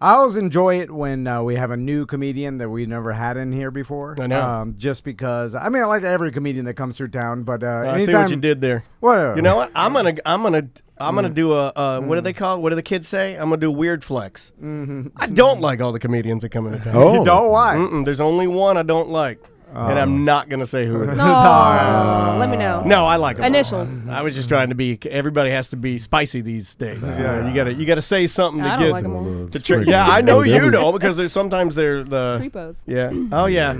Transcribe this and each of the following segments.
I always enjoy it when we have a new comedian that we never had in here before. I know. Just because, I mean, I like every comedian that comes through town, but I see what you did there. Whatever. You know what? I'm gonna do a what do they call it? What do the kids say? I'm gonna do a weird flex. Mm-hmm. I don't like all the comedians that come into town. Oh. You don't? Why? There's only one I don't like. And I'm not going to say who it is. No, let me know. No, I like them. Initials. I was just trying to be, everybody has to be spicy these days. Yeah, you gotta say something I to don't get like them all. to church. Yeah, I know you know, because sometimes they're the... Creepos. Yeah. Oh, yeah.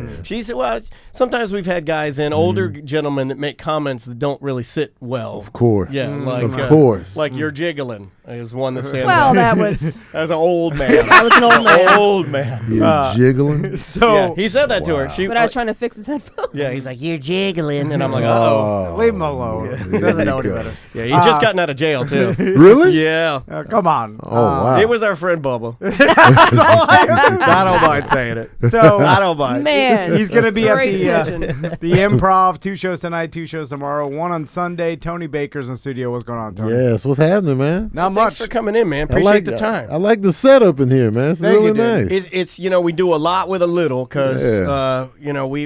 Sometimes we've had guys in, older gentlemen that make comments that don't really sit well. Of course. Yeah, like... Of course. Like you're jiggling is one that stands Well, out. that was... That was an old man. That was an old man. Old man. You're jiggling? So Yeah, he said that to her. But I was trying to fix his headphones. Yeah, he's like, you're jiggling. And I'm like, uh-oh. leave him alone. He doesn't know any better. Yeah, he just gotten out of jail, too. Really? Yeah. Come on. Oh, wow. It was our friend Bubba. I don't mind saying it. So I don't mind. Man. he's going to be at Straight the Improv, 2 shows tonight, 2 shows tomorrow, 1 on Sunday. Tony Baker's in the studio. What's going on, Tony? Yes, what's happening, man? Not Thanks much. for coming in, man. Appreciate the time. I like the setup in here, man. It's Thank really you, dude. nice. It's we do a lot with a little because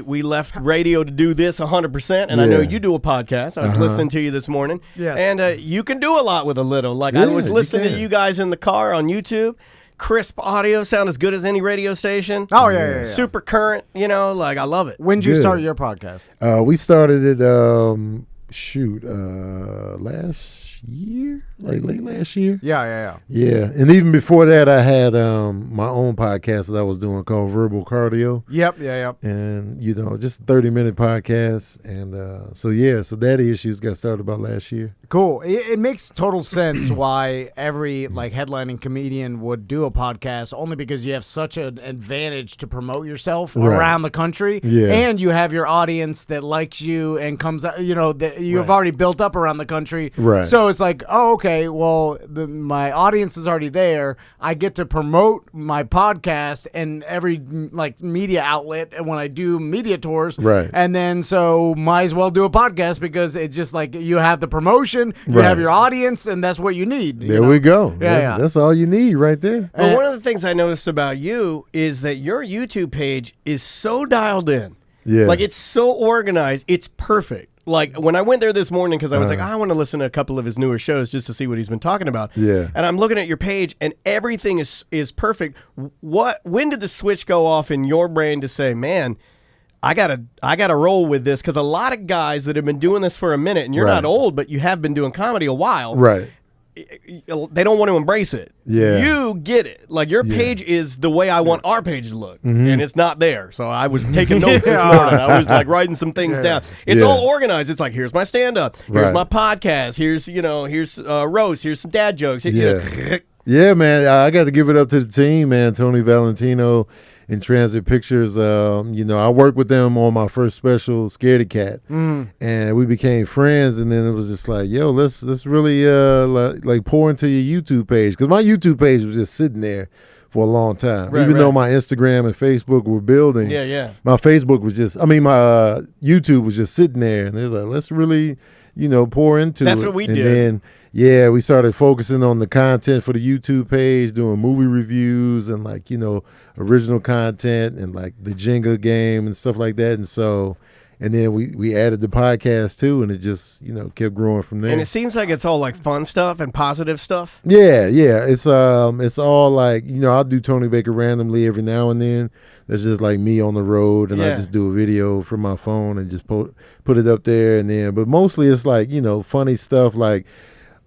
we left radio to do this 100%, and I know Yeah. you do a podcast. I was listening to you this morning. Yes. And you can do a lot with a little. Like I Yeah, was you listening to can. you guys in the car on YouTube. Crisp audio, sound as good as any radio station. Oh, yeah. Super current, like I love it. When did you Good. start your podcast? We started it, last year, like late last year. Yeah. Yeah, and even before that, I had my own podcast that I was doing called Verbal Cardio, Yep. and just 30-minute podcast, and so Daddy Issues got started about last year. Cool. It makes total sense why every headlining comedian would do a podcast, only because you have such an advantage to promote yourself around the country. Yeah. And you have your audience that likes you and comes out, that you have already built up around the country. Right. So it's like, oh, okay, well, my audience is already there. I get to promote my podcast and every media outlet and when I do media tours. Right. And then so might as well do a podcast because it's just like you have the promotion. You have your audience, and that's what you need. There we go. Yeah. That's all you need right there. But one of the things I noticed about you is that your YouTube page is so dialed in. Yeah. Like, it's so organized. It's perfect. Like, when I went there this morning, because I was like, I want to listen to a couple of his newer shows just to see what he's been talking about. Yeah. And I'm looking at your page, and everything is perfect. When did the switch go off in your brain to say, man, I gotta roll with this? Because a lot of guys that have been doing this for a minute, and you're not old, but you have been doing comedy a while. Right. They don't want to embrace it. Yeah. You get it. Like, your page is the way I want our page to look, and it's not there. So I was taking notes this morning. I was writing some things down. It's all organized. It's like, here's my stand-up, here's my podcast, here's roast, here's some dad jokes. Yeah, man. I got to give it up to the team, man. Tony Valentino in Transit Pictures. I worked with them on my first special, Scaredy Cat, and we became friends. And then it was just like, yo, let's really like pour into your YouTube page, because my YouTube page was just sitting there for a long time. Even though my Instagram and Facebook were building, my Facebook was just, my YouTube was just sitting there, and it was like, let's really, pour into it. That's what we did. And then, we started focusing on the content for the YouTube page, doing movie reviews and original content and the Jenga game and stuff like that. And so, and then we added the podcast too, and it just, kept growing from there. And it seems like it's all fun stuff and positive stuff. Yeah. It's all I'll do Tony Baker randomly every now and then. That's just like me on the road, and I just do a video from my phone and just put it up there. And then, but mostly it's funny stuff, like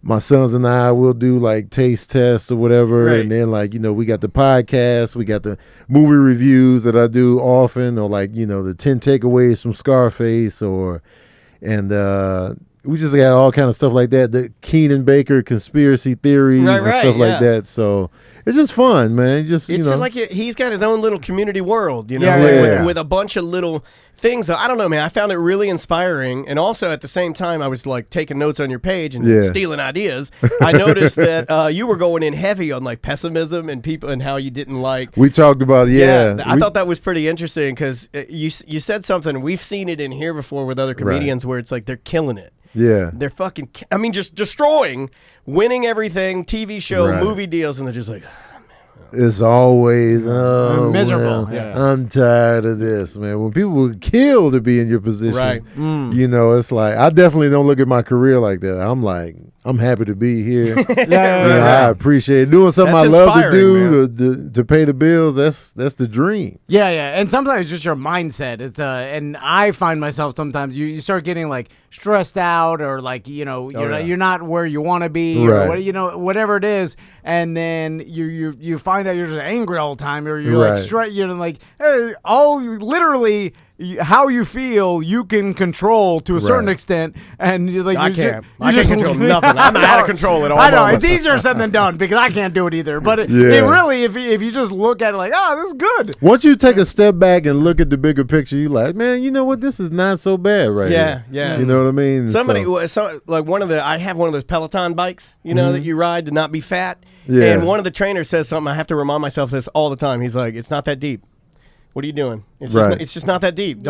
my sons and I will do taste tests or whatever. And then we got the podcast, we got the movie reviews that I do often, or the 10 takeaways from Scarface, and we just got all kind of stuff like that. The Keenan Baker conspiracy theories and stuff like that. So it's just fun, man. It's like he's got his own little community world, with a bunch of little things. I don't know, man. I found it really inspiring, and also at the same time, I was taking notes on your page and stealing ideas. I noticed that you were going in heavy on pessimism and people and how you didn't like. We talked about I thought that was pretty interesting because you said something. We've seen it in here before with other comedians where it's like they're killing it. Yeah. They're fucking, just destroying, winning everything, TV show, movie deals, and they're just like, It's always miserable. Well, Yeah. I'm tired of this, man. When people would kill to be in your position, Right. you know, it's like I definitely don't look at my career like that. I'm like, I'm happy to be here. I appreciate it. Doing something That's I love to inspiring, do to pay the bills. That's the dream. Yeah, and sometimes it's just your mindset. It's and I find myself sometimes you start getting like stressed out or like you're not where you want to be or whatever it is, and then you find out you're just angry all the time or you're like hey, literally. How you feel, you can control to a certain extent, and you're like I can't control nothing. I'm out of control at all. I know it's easier said than done because I can't do it either. But it really, if you just look at it like, oh, this is good. Once you take a step back and look at the bigger picture, you like, man, you know what? This is not so bad, right? Yeah. You know what I mean? I have one of those Peloton bikes, that you ride to not be fat. Yeah. And one of the trainers says something. I have to remind myself this all the time. He's like, "It's not that deep. What are you doing? It's just not that deep.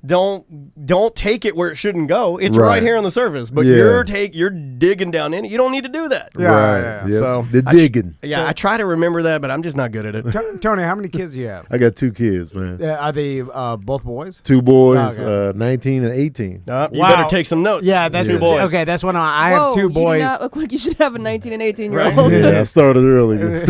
Don't take it where it shouldn't go. It's right here on the surface, but you're digging down in it. You don't need to do that. Yeah. So the digging. I try to remember that, but I'm just not good at it. Tony, how many kids do you have? I got 2 kids, man. Are they both boys? 2 boys, 19 and 18. You better take some notes. Yeah, that's 2 boys. Okay, that's when I have 2 boys. You do not look like you should have a 19 and 18-year-old. Yeah, I started early. Get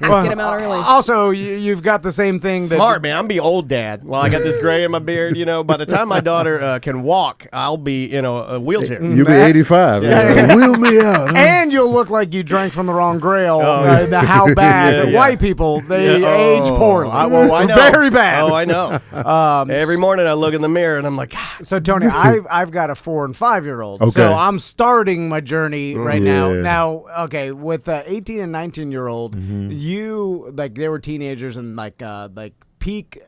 him out early. Also, you've got the same thing. Smart, man. I'm be old dad. Well, I got this gray in my beard. By the time my daughter can walk, I'll be in a wheelchair. You'll be 85. Wheel me out. And you'll look like you drank from the wrong grail. How bad white people they age poorly. I know. Very bad. Oh, I know. Every morning I look in the mirror and I'm like, So Tony, I've got a 4 and 5-year-old. Okay. So I'm starting my journey right now. Now, okay, with 18 and 19-year-old, you like they were teenagers and like peak.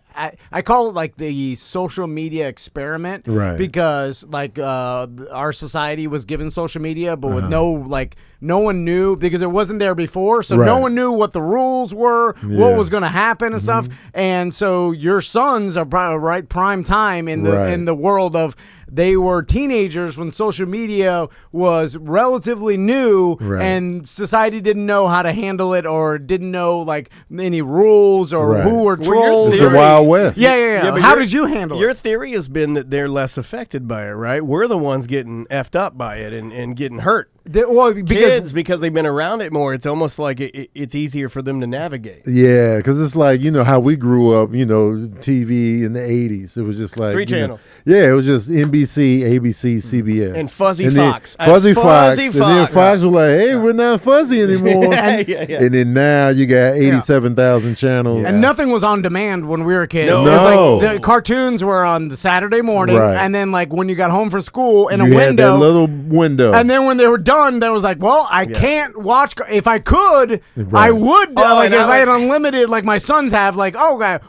I call it like the social media experiment, right? Because like our society was given social media, but with no one knew because it wasn't there before, so no one knew what the rules were, what was going to happen and stuff. And so your sons are probably prime time in the world of. They were teenagers when social media was relatively new and society didn't know how to handle it or didn't know like any rules or who were trolls. It's the Wild West. Yeah. How did you handle it? Your theory has been that they're less affected by it, right? We're the ones getting effed up by it and getting hurt. Because they've been around it more, it's almost like it's easier for them to navigate. Yeah, because it's like, how we grew up, TV in the 80s. It was just like 3 channels. It was just NBC, ABC, CBS. And Fuzzy Fox. Fuzzy Fox. And then Fox was like, hey, we're not fuzzy anymore. And then now you got 87,000 channels. And nothing was on demand when we were kids. No. It was like the cartoons were on the Saturday morning, and then like when you got home from school in a window. Had that little window. And then when they were done, there was like, well, I can't watch. If I could, I would. If I had unlimited, like my sons have, like,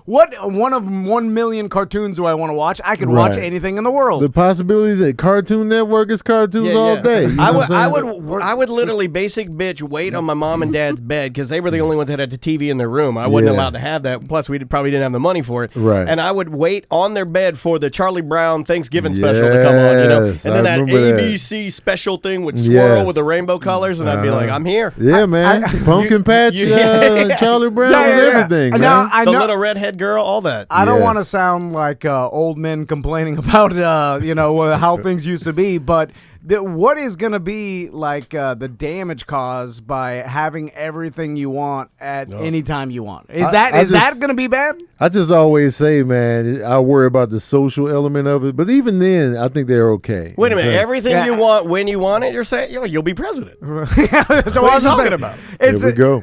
what 1 million cartoons do I want to watch? I could watch anything in the world. The possibility that Cartoon Network is cartoons all day. I would literally basic bitch wait on my mom and dad's bed because they were the only ones that had the TV in their room. I wasn't allowed to have that. Plus, we probably didn't have the money for it. Right. And I would wait on their bed for the Charlie Brown Thanksgiving special to come on. And then that ABC special thing would swirl with the rainbow colors, and I'd be like, I'm here. Yeah, man. Pumpkin Patch, Charlie Brown, everything. Man. The little redhead girl, all that. I don't want to sound like old men complaining about how things used to be, but what is going to be like the damage caused by having everything you want at any time you want? Is that going to be bad? I just always say, man, I worry about the social element of it, but even then, I think they're okay. Wait a minute, everything you want when you want it, you're saying you'll be president. That's what I was talking about. Here we go.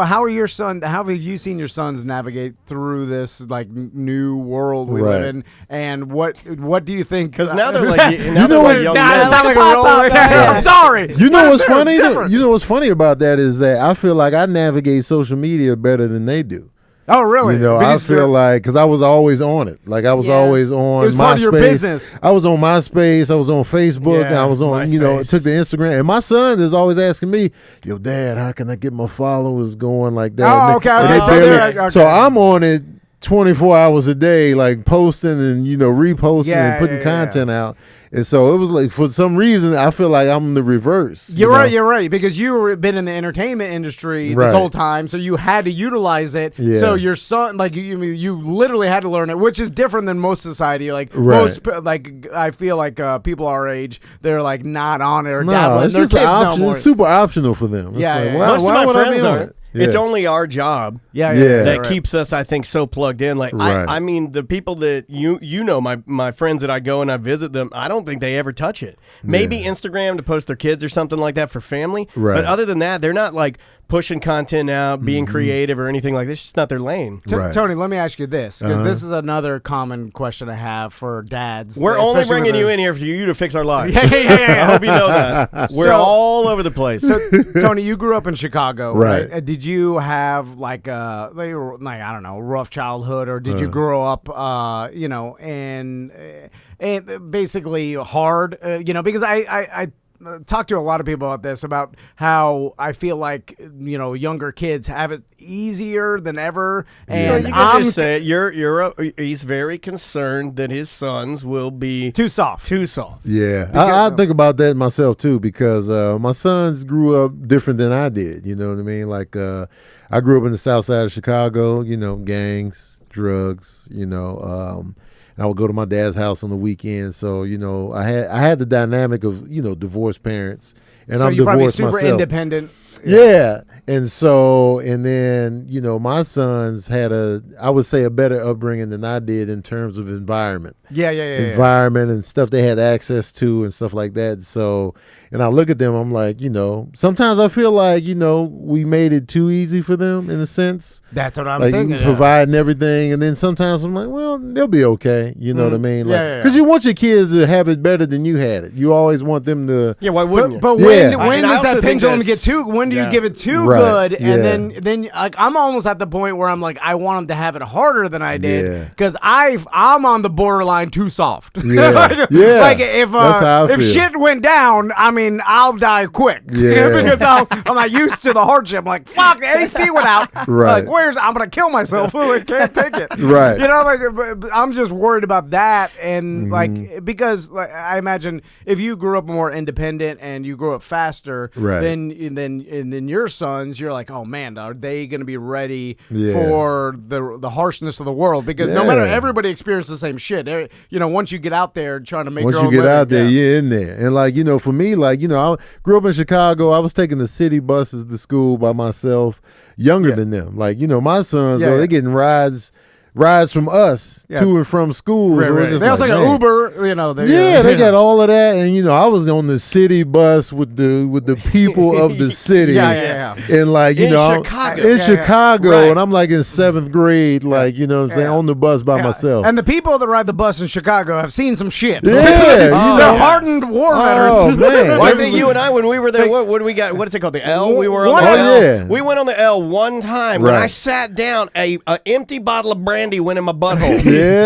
How have you seen your sons navigate through this like new world we live in, and what do you think? Because now they're like, young men. Like I'm sorry. You know what's funny? You know what's funny about that is that I feel like I navigate social media better than they do. Oh, really? I feel like because I was always on it. Like I was always on. It was part of your business. I was on MySpace. I was on Facebook. And I was on. MySpace. Took the Instagram. And my son is always asking me, "Yo, Dad, how can I get my followers going like that?" Oh, okay. So I'm on it 24 hours a day, like posting and reposting and putting content out. And so it was like, for some reason, I feel like I'm the reverse. You're right, because you've been in the entertainment industry this whole time, so you had to utilize it. Yeah. So your son, like you literally had to learn it, which is different than most society. Like most, like I feel like people our age, they're like not on it or dabbling. It's just it's super optional for them. It's like, most of my friends aren't. Yeah. It's only our job that keeps us, I think, so plugged in. Like, I mean, the people that you know, my friends that I go and I visit them, I don't think they ever touch it. Maybe Instagram to post their kids or something like that for family. Right. But other than that, they're not like pushing content out, being creative or anything like this. It's just not their lane. Tony, let me ask you this, because this is another common question I have for dads. We're only bringing you in here for you to fix our lives. I hope you know that. We're all over the place. So, Tony, you grew up in Chicago, right? Did you have like I don't know, rough childhood, or did you grow up, and basically hard, because I talk to a lot of people about this, about how I feel like younger kids have it easier than ever, and you can just say it. He's very concerned that his sons will be too soft. Yeah, I think about that myself too, because my sons grew up different than I did. You know what I mean? Like I grew up in the South Side of Chicago. Gangs, drugs. And I would go to my dad's house on the weekend. So, I had the dynamic of, divorced parents. And so I'm you're divorced probably super myself. independent. Yeah. And then, my sons had I would say, a better upbringing than I did in terms of environment. Environment and stuff they had access to and stuff like that. So, and I look at them, I'm like, sometimes I feel like, we made it too easy for them in a sense. That's what I'm like, thinking. Providing everything. And then sometimes I'm like, well, they'll be okay. You know what I mean? Like, because you want your kids to have it better than you had it. You always want them to. Yeah, why wouldn't you? But when does that pendulum get too, when do you give it too good? And then like, I'm almost at the point where I'm like, I want them to have it harder than I did, because I'm on the borderline too soft. Like if shit went down, I mean, I'll die quick. Because I'm not used to the hardship. I'm like, fuck, the AC went out. Like, I'm gonna kill myself. I can't take it. I'm just worried about that, and like, because like, I imagine if you grew up more independent and you grew up faster, then your sons, you're like, oh man, are they gonna be ready for the harshness of the world? Because no matter, everybody experiences the same shit. Once you get out there trying to make your own living, out there, you're in there. And like, for me, like, I grew up in Chicago. I was taking the city buses to school by myself, younger than them. Like, my sons, they're getting rides from us to and from school. They also like an Uber, they got all of that, and I was on the city bus with the people of the city. And like, in Chicago, and I'm like in 7th grade, like, on the bus by myself. And the people that ride the bus in Chicago have seen some shit. They're hardened war veterans. Man. Well, I think you and I, when we were there, what did we got? What is it called? The L? We were on the L. We went on the L one time when I sat down, a empty bottle of brandy went in my butthole.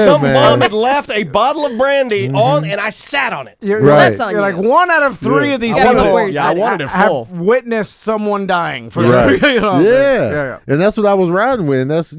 Some mom had left a bottle of brandy on, and I sat on it. You're like 1 out of 3 of these people. I wanted it full. Have witnessed someone dying for sure. And that's what I was riding with. And that's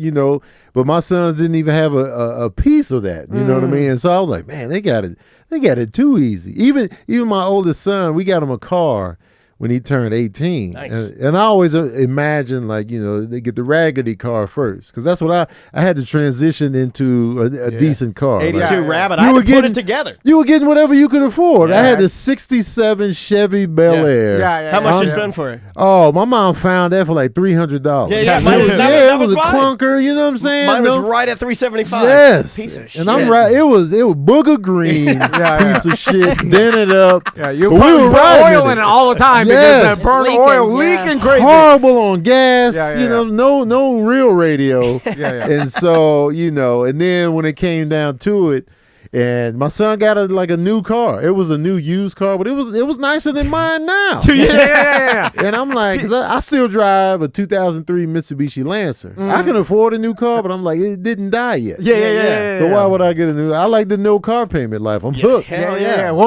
but my sons didn't even have a piece of that. You know what I mean? And so I was like, man, they got it too easy. Even my oldest son, we got him a car when he turned 18. Nice. And I always imagine, like, they get the raggedy car first, because that's what I had to transition into a decent car. 82 like, Rabbit. I had to put it together. You were getting whatever you could afford. I had the 67 Chevy Bel Air. How much you spend for it? Oh, my mom found that for like $300. It was a clunker. You know what I'm saying? Mine was right at $375. Yes. Piece of shit. And I'm right. It was booger green. Piece of shit. Dented up. You put oil in it all the time. Because burnt oil leaking crazy. Horrible on gas. No real radio. And so, and then when it came down to it, and my son got a new car. It was a new used car, but it was nicer than mine now. And I'm like, because I still drive a 2003 Mitsubishi Lancer. I can afford a new car, but I'm like, it didn't die yet. So why would I get a new? I like the no car payment life. I'm hooked. Well,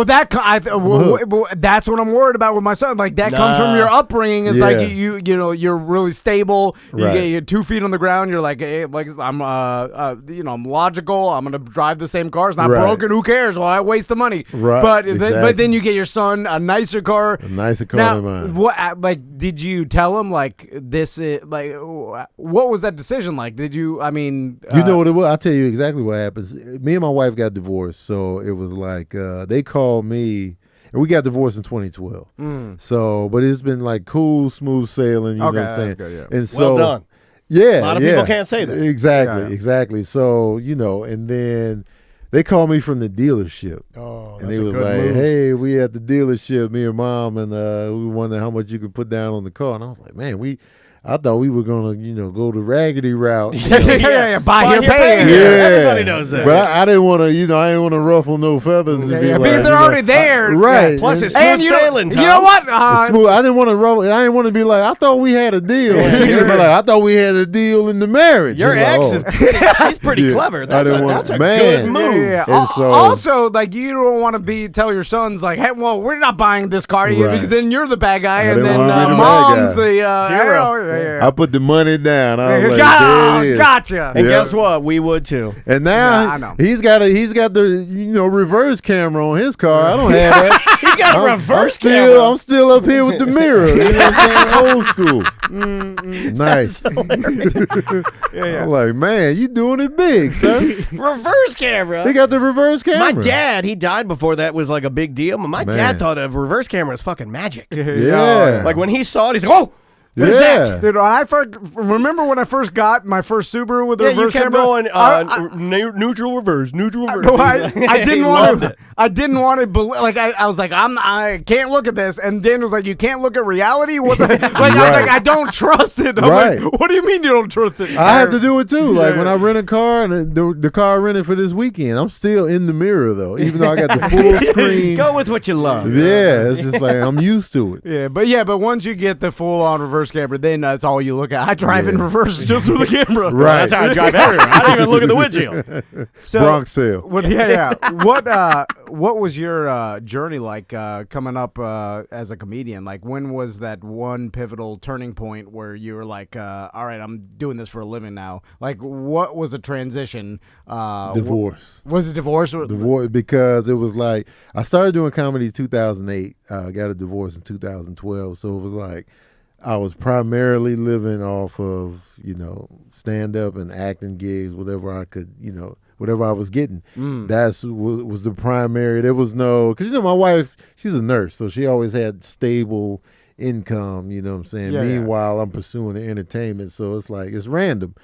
that's what I'm worried about with my son. Like, that comes from your upbringing. It's like you're really stable. You get your 2 feet on the ground. You're like, hey, like I'm logical. I'm gonna drive the same car. It's not broken. Who cares? Well, I waste the money. Right. But then you get your son a nicer car. A nicer car now, than mine. What did you tell him this is like what was that decision like? Did you? I mean, you know what it was? I'll tell you exactly what happens. Me and my wife got divorced, so it was like they called me. And we got divorced in 2012. So, but it's been like cool, smooth sailing. You know what I'm saying? Good, yeah. And so, well done. Yeah, a lot of people can't say that. Exactly. So, and then they called me from the dealership. Oh, and they was like, move. Hey, we at the dealership, me and Mom, and we wonder how much you could put down on the car. And I was like, man, I thought we were gonna, go the raggedy route. Buy your pay. Everybody knows that. But I didn't want to, I didn't want to ruffle no feathers. Because they're already there, right? Plus, it's smooth sailing. You know what? I didn't want to ruffle. I didn't want to be like, I thought we had a deal. And she could be like, I thought we had a deal in the marriage. Your ex is she's pretty clever. That's a good move. Yeah. Also, like, you don't want to tell your sons like, hey, well, we're not buying this car because then you're the bad guy, and then mom's the hero. I put the money down. I was like, gotcha. And guess what? We would too. And now he's got the reverse camera on his car. I don't have that. He's got a reverse camera. I'm still up here with the mirror. You know what I'm saying? Old school. Nice. I'm like, man, you doing it big, son. Reverse camera. He got the reverse camera. My dad, he died before that was like a big deal. But my dad thought a reverse camera was fucking magic. Yeah. Like when he saw it, he's like, oh. What is that? Dude, remember when I first got my first Subaru with the reverse you kept camera? Going neutral reverse. I didn't want to believe. Like I was like, I can't look at this. And Dan was like, you can't look at reality. What the? Like I was like, I don't trust it. I'm like, what do you mean you don't trust it? I have to do it too. Like when I rent a car and the car I rented for this weekend, I'm still in the mirror though, even though I got the full screen. Go with what you love. Yeah, it's just like I'm used to it. But once you get the full on reverse camera, then that's all you look at. I drive in reverse just with the camera. Right. That's how I drive everywhere. I don't even look at the windshield. So, Bronx sale. What was your journey like coming up as a comedian? Like, when was that one pivotal turning point where you were like, all right, I'm doing this for a living now? Like, what was the transition? Divorce. Was it divorce? Divorce, because it was like, I started doing comedy in 2008. Got a divorce in 2012. So it was like, I was primarily living off of, stand-up and acting gigs, whatever I could, whatever I was getting. That's was the primary. There was no, because, my wife, she's a nurse, so she always had stable income, you know what I'm saying? Meanwhile, I'm pursuing the entertainment, so it's like, it's random.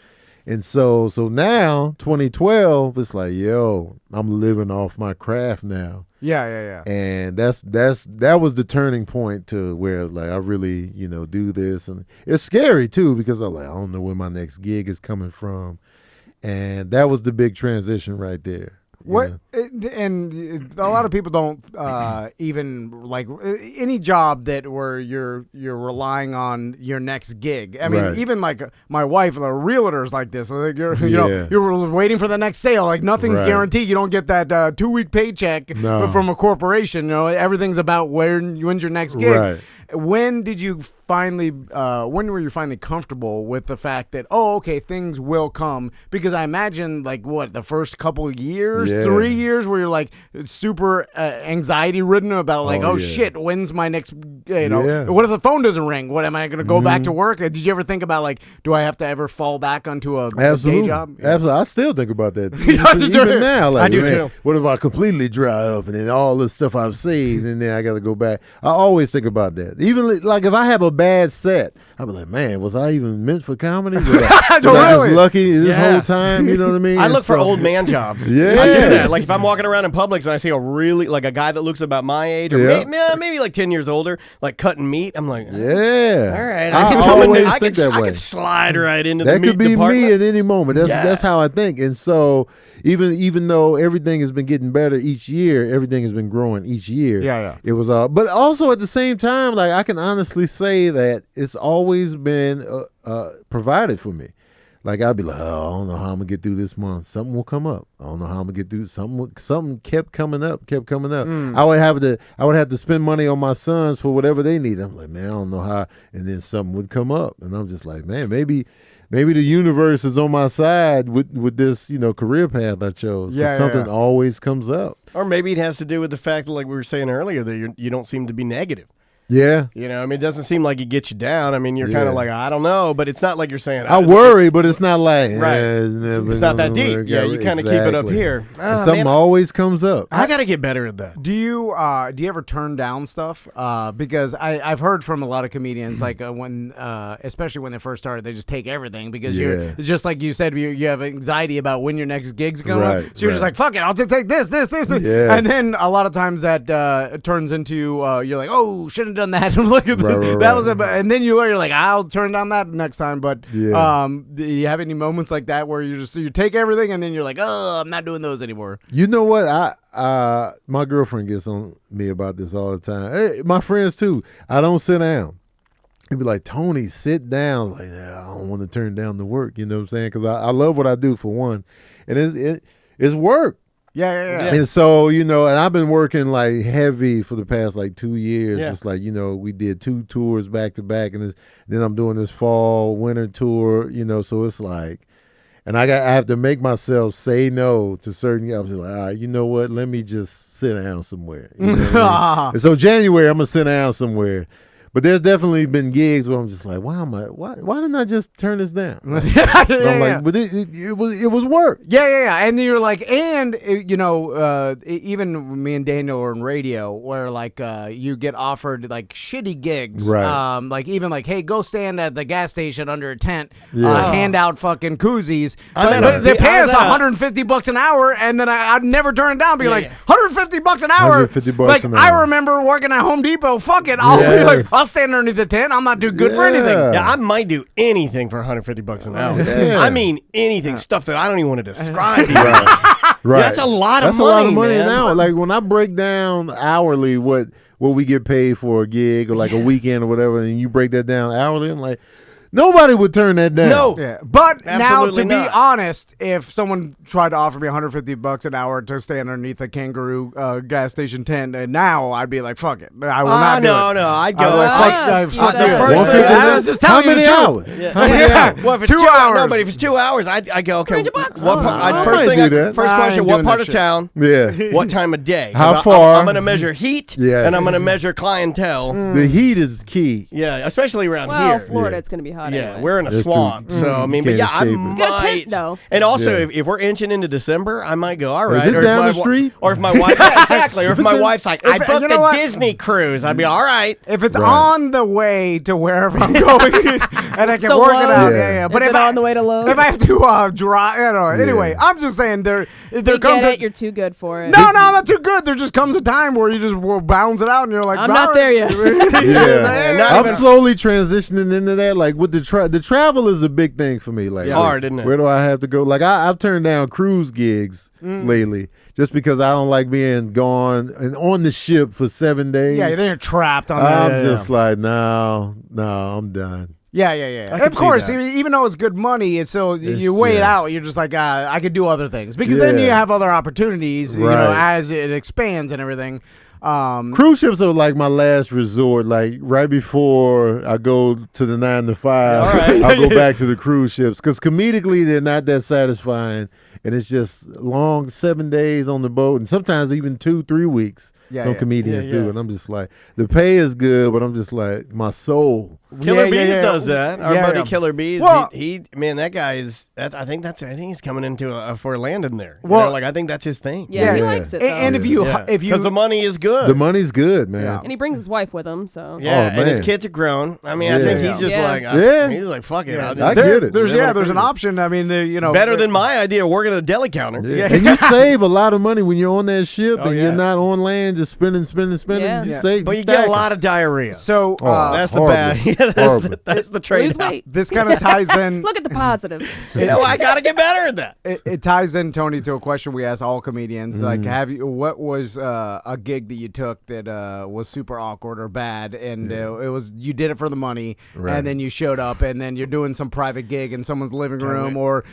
And so now, 2012, it's like, yo, I'm living off my craft now. Yeah. And that was the turning point to where like I really, do this, and it's scary too because I'm like, I don't know where my next gig is coming from, and that was the big transition right there. And a lot of people don't even like any job where you're relying on your next gig. I mean, even like my wife, the realtors like this. Like you're waiting for the next sale. Like nothing's guaranteed. You don't get that 2-week paycheck from a corporation. Everything's about when's your next gig. Right. When did you finally? When were you finally comfortable with the fact that things will come? Because I imagine the first couple of years, 3 years, where you're like super anxiety ridden about shit, when's my next? What if the phone doesn't ring? What am I going to go back to work? Did you ever think about do I have to ever fall back onto a day job? Absolutely, I still think about that even now. I do too. What if I completely dry up and then all this stuff I've saved and then I got to go back? I always think about that. Even like if I have a bad set, I'll be like, man, was I even meant for comedy? Was I just lucky this whole time? You know what I mean? I look for old man jobs. Yeah. I do that. Like if I'm walking around in Publix and I see a guy that looks about my age or maybe like 10 years older, like cutting meat, I'm like, yeah. All right. I think that way. I can slide right into the meat department. That could be me at any moment. That's how I think. And so even though everything has been getting better each year, everything has been growing each year. Yeah. It was but also at the same time, like I can honestly say that it's always been provided for me. like I'd be like, oh, I don't know how I'm gonna get through this month. Something will come up. I don't know how I'm gonna get through. Something kept coming up. I would have to spend money on my sons for whatever they need. I'm like, man, I don't know how. And then something would come up, and I'm just like, man, maybe the universe is on my side with this, career path I chose. Something always comes up. Or maybe it has to do with the fact that, like we were saying earlier, that you don't seem to be negative. Yeah. It doesn't seem like it gets you down. I mean, you're kind of like, I don't know, but it's not like you're saying. I worry, but it's not like. Right. It's not that deep. Yeah, you kind of keep it up here. Something always comes up. I got to get better at that. Do you ever turn down stuff? Because I've heard from a lot of comedians, like especially when they first started, they just take everything because you're just like you said, you have anxiety about when your next gig's going to come. So you're just like, fuck it, I'll just take this. Yes. And then a lot of times that turns into, you're like, oh, shouldn't done that. Look at this. That was and then you're like, I'll turn down that next time. But do you have any moments like that where you take everything and then you're like, oh, I'm not doing those anymore? You know what? My girlfriend gets on me about this all the time. Hey, my friends too. I don't sit down. He'd be like, Tony, sit down. Like, I don't want to turn down the work. You know what I'm saying? Because I love what I do, for one, and it's work. Yeah. And so, and I've been working like heavy for the past like 2 years. Just like, we did 2 tours back to back, and then I'm doing this fall winter tour, so it's like, and I have to make myself say no to certain guys. Like, all right, you know what? Let me just sit down somewhere. You know what I mean? And so January, I'm gonna sit down somewhere. But there's definitely been gigs where I'm just like, why didn't I just turn this down? Like, like, but it was work. Yeah. And you're like, and even me and Daniel are in radio, where like you get offered like shitty gigs, right? Like even like, hey, go stand at the gas station under a tent, hand out fucking koozies. But they pay us $150 an hour, and then I'd never turn it down. Be like, $150 an hour. $150 an hour. I remember working at Home Depot. Fuck it, I'll be like, I'll stand underneath the tent. I'm not too good for anything. Yeah, I might do anything for $150 an hour. Yeah. I mean, anything, stuff that I don't even want to describe. Right. That's a lot of money. That's a lot of money man. an hour. Like when I break down hourly what we get paid for a gig or like a weekend or whatever, and you break that down hourly, I'm like, nobody would turn that down. No. Yeah. But absolutely now, to be honest, if someone tried to offer me $150 an hour to stand underneath a kangaroo gas station tent, and now I'd be like, fuck it. I will not do it. No, I'd go. Fuck the just tell How many hours? Yeah. How many hours? Well, if it's 2 hours. No, but if it's 2 hours, I go, okay. $300. First question, what part of town? Yeah. What time of day? How far? I'm going to measure heat, and I'm going to measure clientele. The heat is key. Yeah, especially around here. here. Florida, it's going to be hot anyway. We're in a swamp. So, I mean, but I might. Got a tent, though. And also, if we're inching into December, I might go, all right. Is it down the street? Or if my wife, exactly. Or if my wife's like, I booked a Disney cruise, I'd be all right. If it's on the way to wherever I'm going, and I can so work it out, yeah. But if on the way to Lowe's, if I have to drive, anyway, I'm just saying there comes you're too good for it. No, I'm not too good. There just comes a time where you just bounce it out, and you're like, I'm not there yet. I'm slowly transitioning into that. Like with the travel is a big thing for me. Like hard, isn't it? Where do I have to go? Like I've turned down cruise gigs lately just because I don't like being gone and on the ship for 7 days. Yeah, then you're trapped on I'm just like, no, I'm done. Yeah. Of course, even though it's good money, it's so you weigh it out. You're just like, I could do other things because then you have other opportunities, as it expands and everything. Cruise ships are like my last resort. Like right before I go to the 9 to 5, I'll go back to the cruise ships because comedically they're not that satisfying, and it's just long 7 days on the boat, and sometimes even 2-3 weeks. Some comedians do, and I'm just like, the pay is good, but I'm just like, my soul. Killer Bees does that. Our buddy Killer Bees, he that guy is. I think he's coming into for landing there. Well, I think that's his thing. Yeah, he likes it. Though. And if you because the money is good. The money's good, man. And he brings his wife with him, so and his kids are grown. I mean, I think he's just like, he's like, fuck it. I get it. There's an option. I mean, better than my idea of working at a deli counter. Yeah. And you save a lot of money when you're on that ship and you're not on land. man just spinning. Yeah. You say, But you get a lot of diarrhea. So that's the horribly. bad. That's the Lose trade. weight. this kind of ties in. Look at the positives. I got to get better at that. It ties in, Tony, to a question we ask all comedians. Like, what was a gig that you took that was super awkward or bad, and it was you did it for the money, and then you showed up, and then you're doing some private gig in someone's living room, or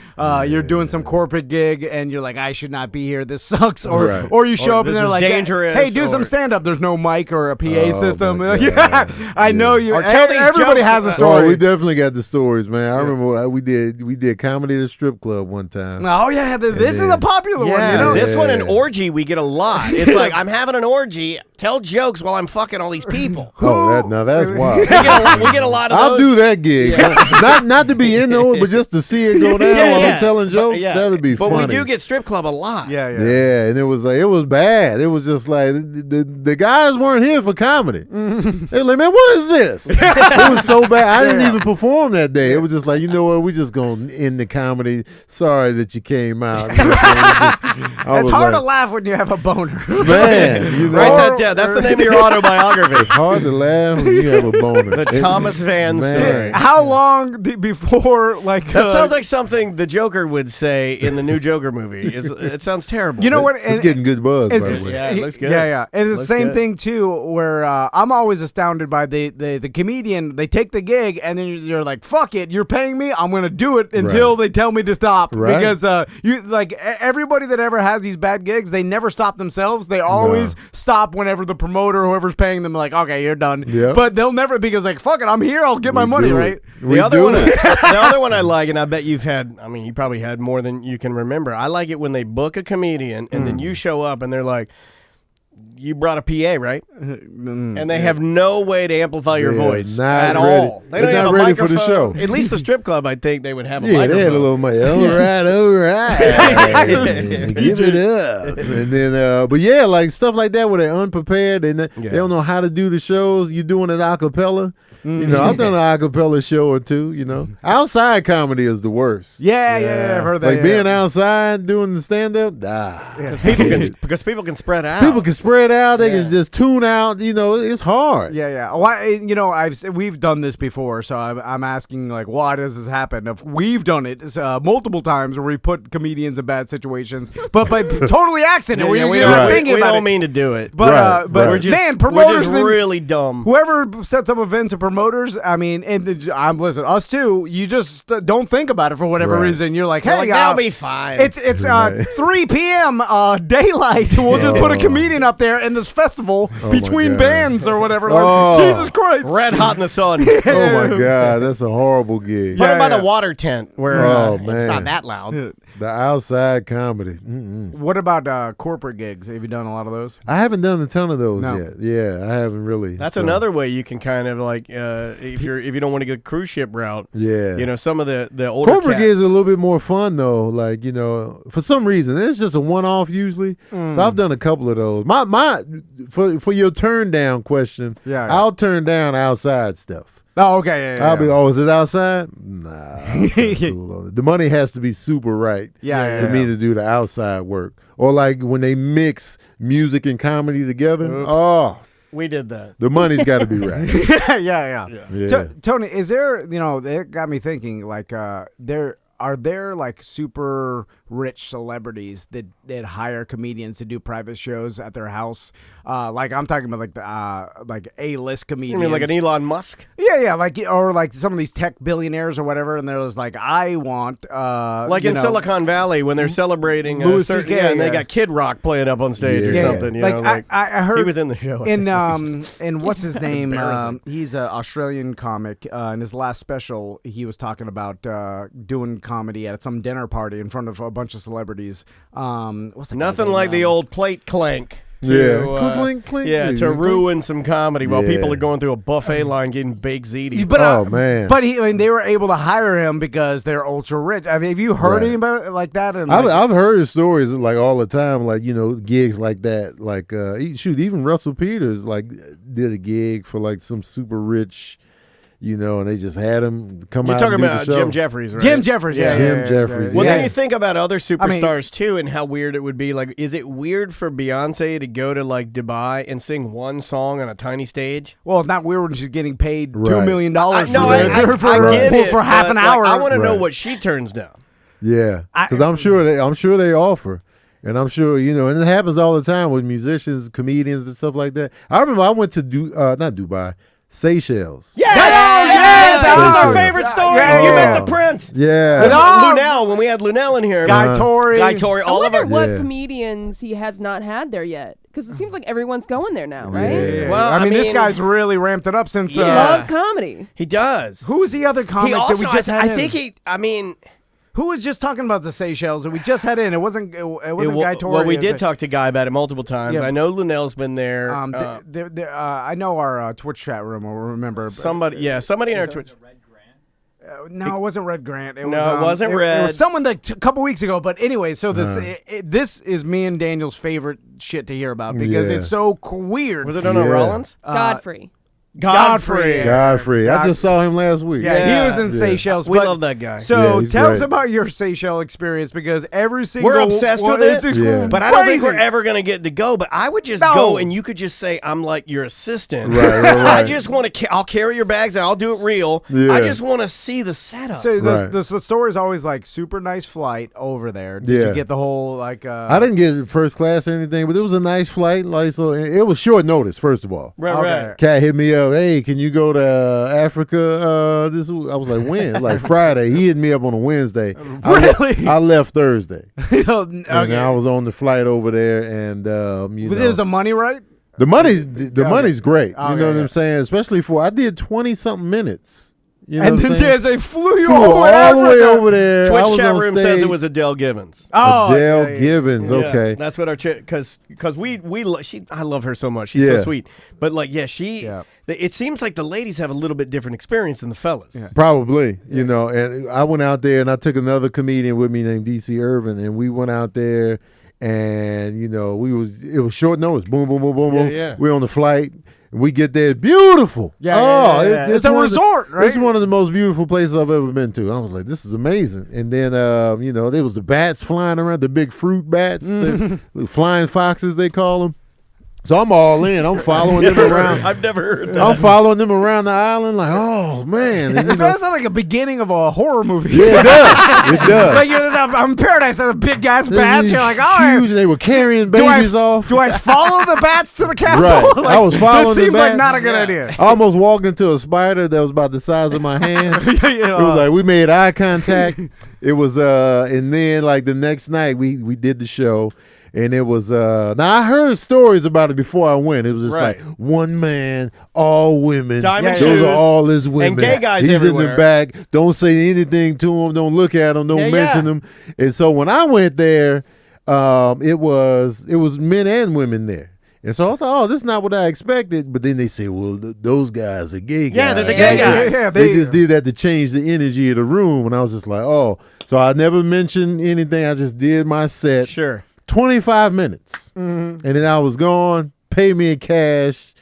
you're doing some corporate gig, and you're like, I should not be here. This sucks. Or you show up and they're like, dangerous, hey, do some stand up. There's no mic or a PA system. Yeah, I know you. jokes. Everybody has a story. Oh, we definitely got the stories, man. I remember we did comedy at a strip club one time. Oh yeah, this is a popular one. Yeah, You know? this one, an orgy, we get a lot. It's like, I'm having an orgy. Tell jokes while I'm fucking all these people. Oh, that's wild. We get a lot of I'll those. do that gig. Not to be in those, but just to see it go down while I'm telling jokes. That'd be funny. But we do get strip club a lot. Yeah, and it was bad. It was just like the guys weren't here for comedy. They were like, man, what is this? It was so bad. I didn't even perform that day. It was just like, you know what? We just gonna end the comedy. Sorry that you came out. It's hard to laugh when you have a boner. Man, Write that down. That's the name of your autobiography. It's hard to laugh when you have a boner. The Thomas Van story. How long before like that sounds like something the Joker would say in the new Joker movie. It sounds terrible. You know what? It's getting good buzz. By the way. Yeah, it looks good. Yeah. And it's the same thing too, where I'm always astounded by the comedian. They take the gig and then you're like, "Fuck it, you're paying me. I'm gonna do it until they tell me to stop." Right. Because you like everybody that ever has these bad gigs, they never stop themselves. They always stop whenever the promoter, whoever's paying them, like, "Okay, you're done." Yep. But they'll never because like, "Fuck it, I'm here. I'll get my money." Right. The other one I like, and I bet you've had. I mean, you probably had more than you can remember. I like it when they book a comedian and then you show up and they're like, you brought a PA, right? And they have no way to amplify your voice at all. They don't They're have not a ready microphone. for the show. At least the strip club, I think they would have a Yeah, microphone. they had a little mic. All right. Give it up. And then, but yeah, like stuff like that where they're unprepared and they don't know how to do the shows. You're doing it a cappella. You know, I've done an a cappella show or two, you know. Outside comedy is the worst. Yeah, I've heard that. Like being outside doing the stand-up, Because people can spread out. People can spread out. They can just tune out. You know, it's hard. Yeah. Why? You know, we've done this before, so I'm asking like, why does this happen? If we've done it multiple times where we put comedians in bad situations, but by totally accident. we don't mean to do it. But we're just promoters really dumb. Whoever sets up events or promoters, I mean, I'm listen, us too. You just don't think about it for whatever reason. You're like, hey, that'll be fine. It's 3 p.m. Daylight. We'll just put a comedian up there in this festival between bands or whatever. Like, Jesus Christ, red hot in the sun. Oh my God, that's a horrible gig. Put it by the water tent where it's not that loud. The outside comedy. What about corporate gigs? Have you done a lot of those? I haven't done a ton of those yet. Yeah, I haven't really. That's another way you can kind of like if you don't want to go cruise ship route. Yeah, you know, some of the older corporate cats. gigs are a little bit more fun though. Like, you know, for some reason it's just a one-off usually. So I've done a couple of those. My for your turn down question. Yeah. I'll turn down outside stuff. Oh, okay. I'll be, is it outside? Nah. Cool on it. The money has to be super right for me to do the outside work. Or like when they mix music and comedy together. Oops. Oh, we did that. the money's got to be right. Yeah. Tony, is there, you know, it got me thinking, like, are there like super rich celebrities that hire comedians to do private shows at their house? Like I'm talking about like A-list comedians. You mean like an Elon Musk? Yeah, like or like some of these tech billionaires or whatever, and they're just like, I want like in Silicon Valley when they're celebrating Louis certain, CK, and they got Kid Rock playing up on stage or something. You like, know, like I heard he was in the show. In what's his name? He's an Australian comic. In his last special, he was talking about doing comedy at some dinner party in front of a bunch of celebrities. What's the Nothing like the old plate clank. Clink, clink. Yeah, to ruin some comedy while people are going through a buffet line getting baked ziti. But, man! But they were able to hire him because they're ultra rich. I mean, have you heard anybody like that? And I've heard stories like all the time, like, you know, gigs like that. Like even Russell Peters like did a gig for like some super rich, and they just had him come You're out talking and do about the show. Jim Jeffries, right? Jim Jeffries, yeah. Jim Jeffries. Well, yeah. then you think about other superstars too, and how weird it would be. Like, is it weird for Beyonce to go to like Dubai and sing one song on a tiny stage? Well, it's not weird when she's getting paid $2 Right. million I for get it, half but, an hour. I want to know Right. what she turns down. Yeah, because I'm sure they offer, and I'm sure and it happens all the time with musicians, comedians, and stuff like that. I remember I went to not Dubai, Seychelles. Yes, this is our Seychelles. favorite story. Yeah. You met the prince. Yeah, And, Oh. Lunel, when we had Lunel in here, Guy Tori. I all of wonder our. what Yeah. comedians he has not had there yet. Because it seems like everyone's going there now, right? Yeah. Well, I mean, this mean, guy's really ramped it up since. He Yeah. loves comedy. He does. Who was the other comic He also, that we just had I in? think he. I mean, Who was just talking about the Seychelles that we just had in? It wasn't Guy Tori. well, we did talk to Guy about it multiple times. Yeah. I know Lunel's been there. I know our Twitch chat room will remember. but- Somebody in our Twitch. no, it wasn't Red Grant. It No, was, it wasn't It Red. was someone that a couple weeks ago. But anyway, so this is me and Daniel's favorite shit to hear about because Yeah. it's so weird. Was it Ono Rollins? Godfrey. Godfrey? Godfrey. I just saw him last week. Yeah, Yeah. he was in Yeah. Seychelles. We but- love that guy. So Yeah, he's tell us great. about your Seychelles experience because every single We're obsessed with it, it's Yeah. But I don't think crazy. we're ever going to get to go. But I would just No. go and you could just say, I'm like your assistant. Right. I just want to, I'll carry your bags and I'll do it real. Yeah. I just want to see the setup. So Right. the story is always like super nice flight over there. Did Yeah. you get the whole like? I didn't get first class or anything, but it was a nice flight. Like so, it was short notice. First of all, right, Okay. right. Cat hit me up. Hey, can you go to Africa? This I was like, when? Like Friday. He hit me up on a Wednesday. Really? I left Thursday, okay. and I was on the flight over there. And But there's the money, right? the money's great. You Okay, know what yeah. I'm saying? Especially for I did 20-something minutes. You know And what I'm then saying? they flew you Flew all all the way over there. I Twitch was chat on room stage. says it was Adele Givens. Oh, Adele yeah. Givens. Yeah, Okay. that's what our because I love her so much. She's so Yeah. sweet. But like, Yeah. it seems like the ladies have a little bit different experience than the fellas. Yeah. Probably, and I went out there and I took another comedian with me named DC Irvin, and we went out there, and it was short notice, boom, boom, boom, boom, boom. Yeah. We're on the flight. We get there, beautiful. Yeah. It's a one of the- resort, right? It's one of the most beautiful places I've ever been to. I was like, this is amazing. And then, there was the bats flying around, the big fruit bats, the flying foxes they call them. So I'm all in. I'm following them around. I've never heard that. I'm following them around the island like, oh man. And, It sounds like a beginning of a horror movie. yeah, it does. It does. Like I'm in paradise. There's a big ass bats. You're like, oh, huge. They were carrying do I- babies off. do I follow the bats to the castle? Right. Like, I was following This the seems like bats. not a good idea. I almost walked into a spider that was about the size of my hand. It was like we made eye contact. It was and then like the next night we did the show. And it was now I heard stories about it before I went. It was just Right. like one man, all women. Diamond Those shoes. are all his women. gay guys He's in everywhere. the back. Don't say anything to him. Don't look at him. Don't Yeah, mention yeah. him. And so when I went there, it was men and women there. And so I thought, oh, this is not what I expected. But then they say, well, those guys are gay guys. Yeah, they're the gay guys. Yeah, They just did that to change the energy of the room. And I was just like, oh. So I never mentioned anything. I just did my set. Sure. 25 minutes. And then I was gone. Pay me in cash.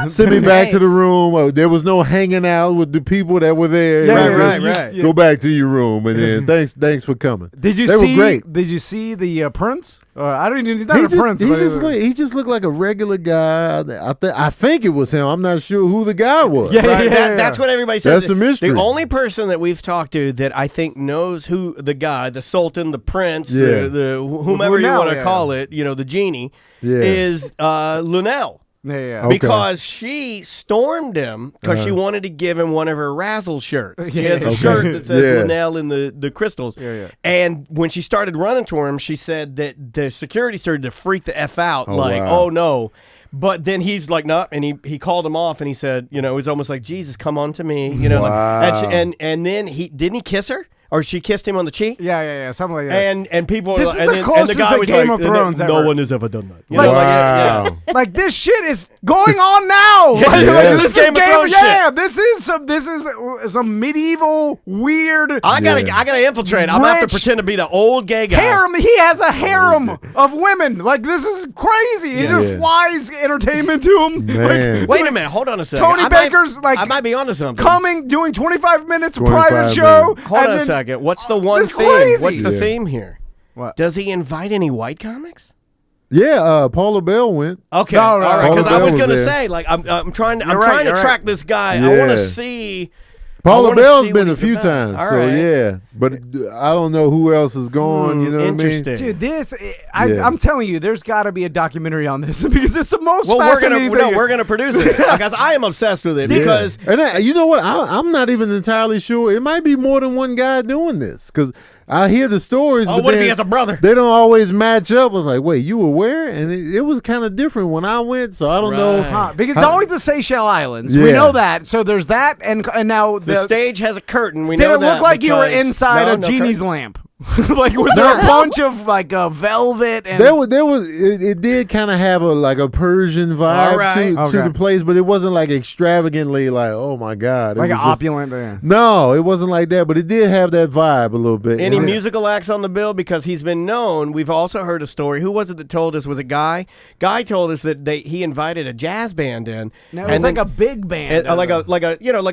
Send me back to the room. There was no hanging out with the people that were there. Yeah, It was right, just, right. Go back to your room. And then thanks for coming. Did you They see? were great. Did you see the prince? I don't even. He's not He a prince. but he just looked like a regular guy. I think it was him. I'm not sure who the guy was. Yeah, Right, yeah. that's what everybody says. That's the mystery. The only person that we've talked to that I think knows who the guy, the sultan, the prince, Yeah. the whomever you Lunel, want to yeah. call it, the genie, Yeah. is Lunel. Yeah. Okay. Because she stormed him because she wanted to give him one of her razzle shirts. She has a Okay. shirt that says Yeah. Lunel in the crystals. Yeah. And when she started running to him, she said that the security started to freak the F out, like, wow. oh no. But then he's like, no, and he called him off, and he said, it was almost like, Jesus, come on to me, Wow. and then didn't he kiss her? or she kissed him on the cheek. Yeah, something like that. And people, this is and the then, closest and the guy to was Game like, of Thrones no ever. one has ever done that. You Like, know, wow. Like this shit is going on now. Like, this is Game of Thrones shit. This is some medieval weird. I gotta infiltrate. I'm gonna have to pretend to be the old gay guy. Harem. He has a harem of women. Like this is crazy. He just flies entertainment to him. Man. Like, Wait a minute, hold on a second. Tony Baker's I might be onto something. coming, doing 25 minutes of 25 private show. minutes. Hold on a second. What's the one It's theme? crazy. What's the theme here? What? Does he invite any white comics? Yeah, Paula Bell went. Okay, No, all right. Because Paula I was Bell gonna was there. say, like, I'm trying to You're track this guy. Yeah. I want to see. Paula wanna Bell's see been what a he's few about. times, All so right. yeah. But I don't know who else is going. You know what I mean? Interesting. Dude, I'm telling you, there's got to be a documentary on this because it's the most Well, fascinating thing. we're gonna produce it because I am obsessed with it. Because and you know what? I'm not even entirely sure. It might be more than one guy doing this because I hear the stories. oh, but what if then he has a brother? They don't always match up. I was like, wait, you were where? And it was kind of different when I went, so I don't know. Right. Because it's always the Seychelles Islands. We Yeah. know that. So there's that, and now The stage has a curtain. We did know it that look like you were because- inside No, a no genie's curtain. lamp? Like was there a bunch of like velvet and There was it did kind of have a Persian vibe All right. to Okay. the place, but it wasn't like extravagantly like, oh my god, It like an was just- opulent? Yeah. No, it wasn't like that, but it did have that vibe a little bit. Any And it- musical acts on the bill? Because he's been known. We've also heard a story. Who was it that told us? Was a guy? Guy told us that he invited a jazz band in. No, it was like a big band, like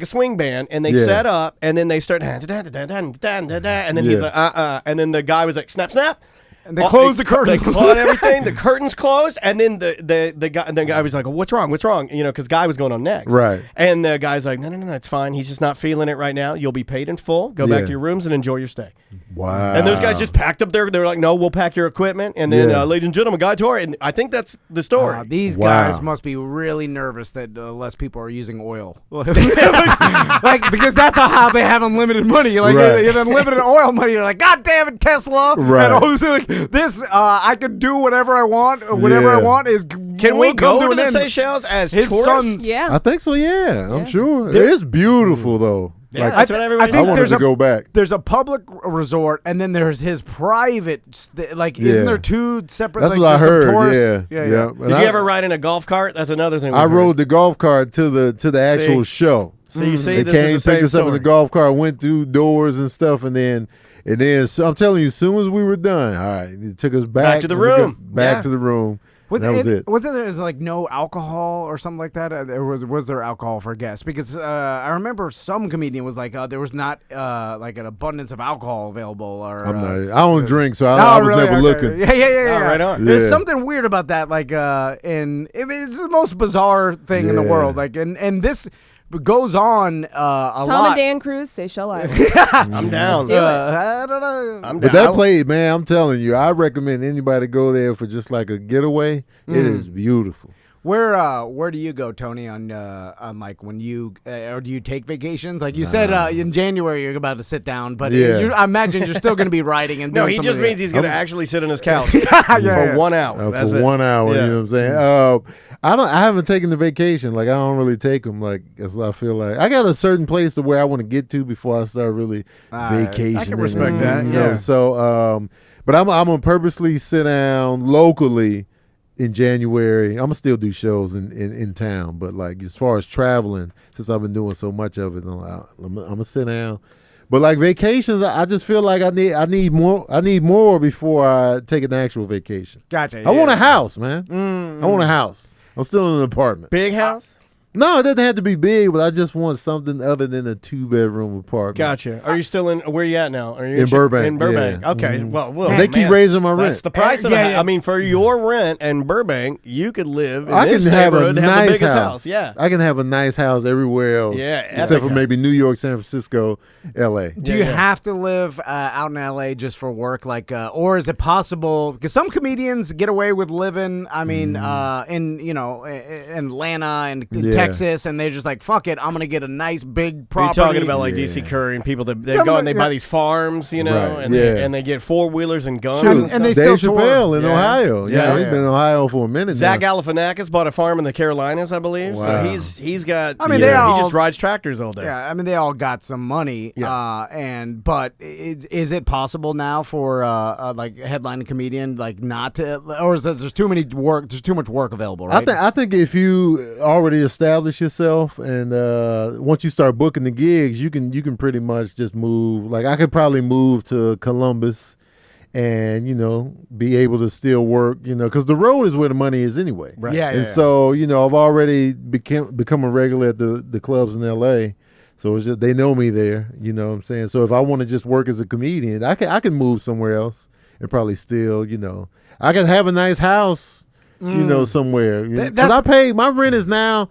a swing band, and they Yeah. set up, and then they start, and then he's Yeah. like, and then the guy was like, snap, snap. And they closed the curtain. They closed everything. The curtain's closed, and then the guy was like, "What's wrong? What's wrong?" You know, because guy was going on next. Right. And the guy's like, "No, it's fine. He's just not feeling it right now. You'll be paid in full. Go back Yeah. to your rooms and enjoy your stay." Wow. And those guys just packed up their. They're like, "No, we'll pack your equipment." And then, Yeah. ladies and gentlemen, Guy Torrey. And I think that's the story. These Wow. guys must be really nervous that less people are using oil, like because that's how they have unlimited money. Like Right. you have unlimited oil money. You're like, God damn it, Tesla! Right. And all this, like this, I could do whatever I want. Whatever I Yeah. want is. Can we go to an the end. Seychelles as His tourists? son's- Yeah. I think so. Yeah, I'm sure it's beautiful though. Yeah, Like, that's what everybody I think I wanted there's to a- go back. There's a public resort, and then there's his private. Like, isn't Yeah. there two separate? That's like, what I there's some heard. tourists- Yeah. yeah. Did you ever ride in a golf cart? That's another thing. I we've heard. rode the golf cart to the actual show. So you see, They this came, is the picked same us up in story. the golf cart, went through doors and stuff, and then so I'm telling you, as soon as we were done, all right, it took us back to the and we got room. back Yeah. to the room. That was it. Was there like no alcohol or something like that? Or was there alcohol for guests? Because I remember some comedian was like, there was not like an abundance of alcohol available. Or I don't drink, so I was really? never Okay. looking. Yeah. right on. There's Yeah. something weird about that. Like, it's the most bizarre thing in the Yeah. world. Like, and this goes on a Tom lot. and Dan Cruise, Seychelles Island. I'm down. Let's do it. I don't know. I'm But down. that place, man, I'm telling you, I recommend anybody go there for just like a getaway. It is beautiful. Where do you go, Tony? On like when you or do you take vacations? Like you said in January you're about to sit down, but Yeah. I imagine you're still going to be writing and No, doing he some just of the- means he's going to actually sit on his couch yeah. for 1 hour. That's For it. 1 hour, Yeah. you know what I'm saying? I haven't taken the vacation. Like I don't really take them. Like I feel like I got a certain place to where I want to get to before I start really vacationing. I can respect that, you know? yeah. So, but I'm gonna purposely sit down locally in January. I'm gonna still do shows in town, but like as far as traveling, since I've been doing so much of it, I'm gonna sit down. But like vacations, I just feel like I need more before I take an actual vacation. Gotcha. I want a house, man. I want a house. I'm still in an apartment. Big house? No, it doesn't have to be big, but I just want something other than a 2-bedroom apartment. Gotcha. Are you still in? Where you at now? Are you In Burbank, In Burbank. yeah. Okay. Well, They keep raising my rent. That's the price of Yeah, the yeah. I mean, for your rent in Burbank, you could live in I this can have a neighborhood and have the nice biggest house. Yeah. I can have a nice house everywhere else. Yeah, except epic for house. maybe New York, San Francisco, L.A. Do you have to live out in LA just for work, like, or is it possible? Because some comedians get away with living. I mean, in Atlanta and Yeah. Texas, and they're just like, fuck it, I'm gonna get a nice big property. You're talking about like DC Curry and people that they go and they buy these farms, you know, and they get 4-wheelers and guns. And they Dave still Chappelle in Ohio. Yeah, he's been in Ohio for a minute. Zach now. Galifianakis bought a farm in the Carolinas, I believe. Wow. So he's got. I mean, he just rides tractors all day. Yeah, I mean, they all got some money. But is it possible now for like a headlining comedian like not to, or is there's too many work? There's too much work available, right? I think if you already establish yourself and once you start booking the gigs, you can pretty much just move. Like I could probably move to Columbus and, be able to still work, because the road is where the money is anyway. Right. Yeah. So, I've already become a regular at the clubs in LA. So it's just, they know me there, you know what I'm saying? So if I want to just work as a comedian, I can move somewhere else and probably still, I can have a nice house, somewhere. Because I pay, my rent is now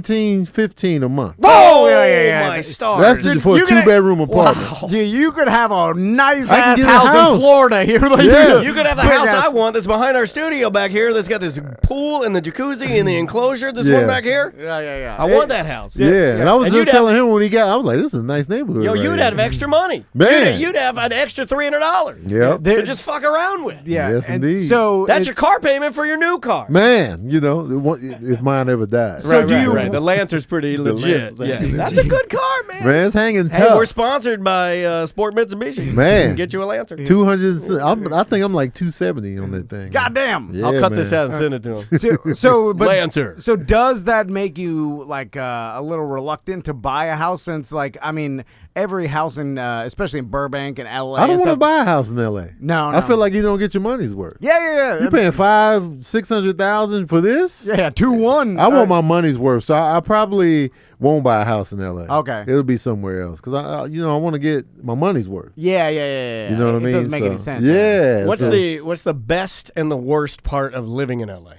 $17-15 a month. Oh, yeah. My stars. That's just for a 2-bedroom apartment. Wow. Dude, you could have a nice I ass can get a house house in Florida here. Like, Yeah. You could have the big house ass- I want that's behind our studio back here that's got this pool and the jacuzzi and the enclosure. This one back here. Yeah. I want that house. Yeah. And I was And just you'd telling him when he got, I was like, this is a nice neighborhood. Yo, right you'd here. have extra money. Man. You'd have an extra $300 Yep. to just fuck around with. Yeah. Yes, and indeed. So That's it's- your car payment for your new car. Man, if mine ever dies. So Right, do right, you- right. The Lancer's pretty legit. Lancer's Yeah. legit. That's a good car, man. Man, it's hanging Hey, tough. we're sponsored by Sport Mitsubishi. Man. Can get you a Lancer. 200. I think I'm like 270 on that thing. goddamn. Yeah, I'll cut man. this out and send it to him. But Lancer. So does that make you like a little reluctant to buy a house? Since like I mean, every house in especially in Burbank and LA. I don't want to stuff- buy a house in LA. No. I feel like you don't get your money's worth. Yeah. You paying $500,000-600,000 for this? Yeah, 2-1. I want my money's worth, so I probably won't buy a house in LA. Okay. It'll be somewhere else because I want to get my money's worth. Yeah. You know what I mean? It doesn't make So, any sense. Yeah. What's so the best and the worst part of living in LA?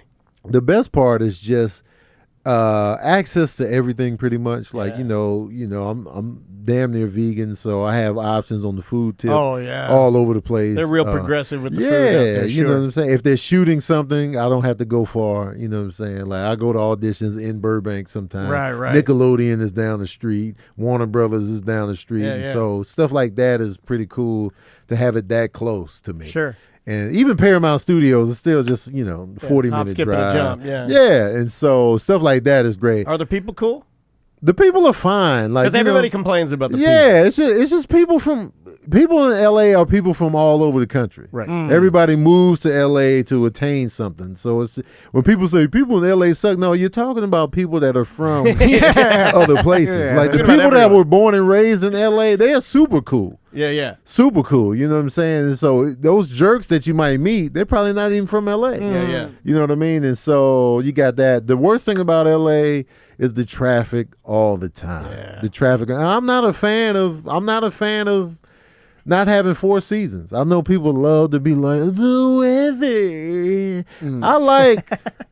the best part is just access to everything, pretty much. Like I'm damn near vegan, so I have options on the food tip. Oh, yeah. all over the place. They're real progressive with the yeah, food out there. you know Sure. what I'm saying. If they're shooting something, I don't have to go far. You know what I'm saying. Like I go to auditions in Burbank sometimes. Right. Nickelodeon is down the street. Warner Brothers is down the street. Yeah. So stuff like that is pretty cool to have it that close to me. Sure. And even Paramount Studios is still just 40 hop, minute skip, and a drive. jump, yeah. Yeah, and so stuff like that is great. Are the people cool? The people are fine. Like Because everybody complains about the people. yeah, it's just people in LA are people from all over the country. Right. Everybody moves to LA to attain something. So it's when people say people in LA suck, no, you're talking about people that are from other places. Yeah. Like the Talking about people that everyone. were born and raised in LA, they are super cool. Yeah. Super cool. You know what I'm saying? And so those jerks that you might meet, they're probably not even from LA. Yeah. You know what I mean? And so you got that. The worst thing about LA is the traffic all the time. Yeah. The traffic. I'm not a fan of not having 4 seasons. I know people love to be like the weather.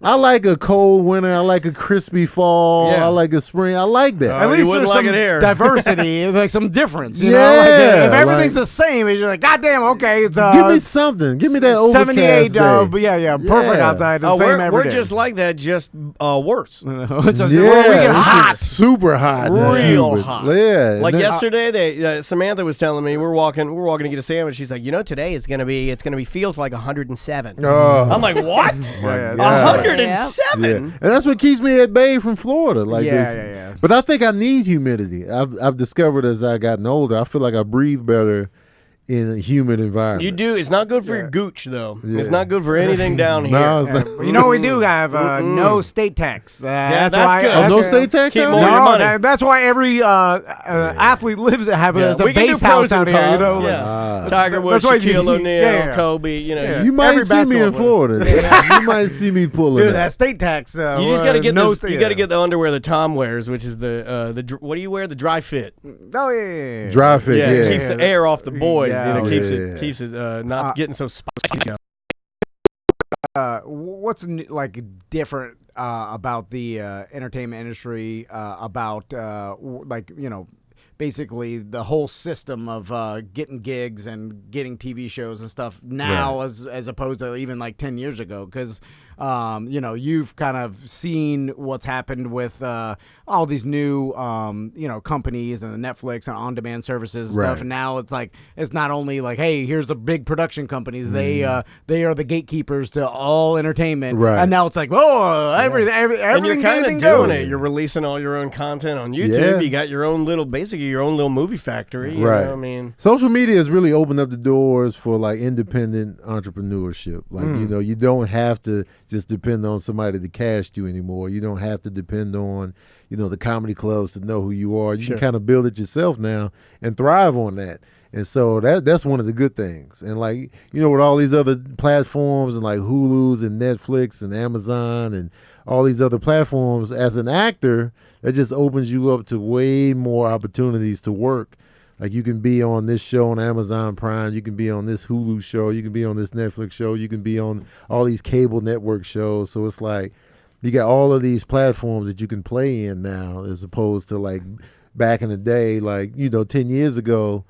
I like a cold winter. I like a crispy fall. Yeah. I like a spring. I like that. At you least wouldn't there's like some it here. diversity, like some difference. You know, Yeah, like, if everything's like- the same, it's just like, goddamn, okay, it's Give me something. Give me that overcast 78. day. But yeah, perfect Yeah. outside. The Oh, same every we're day. just like that, just worse. It's just- Yeah, we get this is hot. super hot, and Real humid. hot. Yeah, Like and then- yesterday, Samantha was telling me we're walking to get a sandwich. She's like, today it's gonna be feels like 107. Oh, I'm like, what? Yeah, God. 107? Yeah, and that's what keeps me at bay from Florida. Like, Yeah, this. yeah. But I think I need humidity. I've discovered as I gotten older, I feel like I breathe better in a humid environment. You do. It's not good for your gooch, though. Yeah. It's not good for anything down here. No, it's not. You know what we do have? No state tax. that's why, good. Oh, no state tax. Keep out more there? your No, money. that's why every athlete lives as a we can do base house pros out and here. You cons, know, yeah. Tiger Woods, that's why you- Shaquille O'Neal, yeah. Kobe. You might Every see me in basketball Florida. You might see me pulling Dude, that. that state tax. You just got to get no this. You got to get the underwear that Tom wears, which is the what do you wear? The dry fit. Oh yeah. Dry fit. Yeah, Yeah, it keeps the air off the boys. Yeah. Keeps it not getting so spicy. What's like different about the entertainment industry about basically the whole system of getting gigs and getting TV shows and stuff now as opposed to even like 10 years ago, because you've kind of seen what's happened with all these new companies and the Netflix and on-demand services and stuff, and now it's not only like, hey, here's the big production companies, they are the gatekeepers to all entertainment, and now it's like, everything and you're kind of doing goes. it. You're releasing all your own content on YouTube. You got your own little movie factory. You know what I mean, social media has really opened up the doors for like independent entrepreneurship. Like you don't have to just depend on somebody to cast you anymore. You don't have to depend on the comedy clubs to know who you are. You can kind of build it yourself now and thrive on that. And so that's one of the good things. And like, with all these other platforms and like Hulu's and Netflix and Amazon and all these other platforms, as an actor, that just opens you up to way more opportunities to work. Like you can be on this show on Amazon Prime, you can be on this Hulu show, you can be on this Netflix show, you can be on all these cable network shows. So it's like you got all of these platforms that you can play in now, as opposed to like back in the day, like 10 years ago,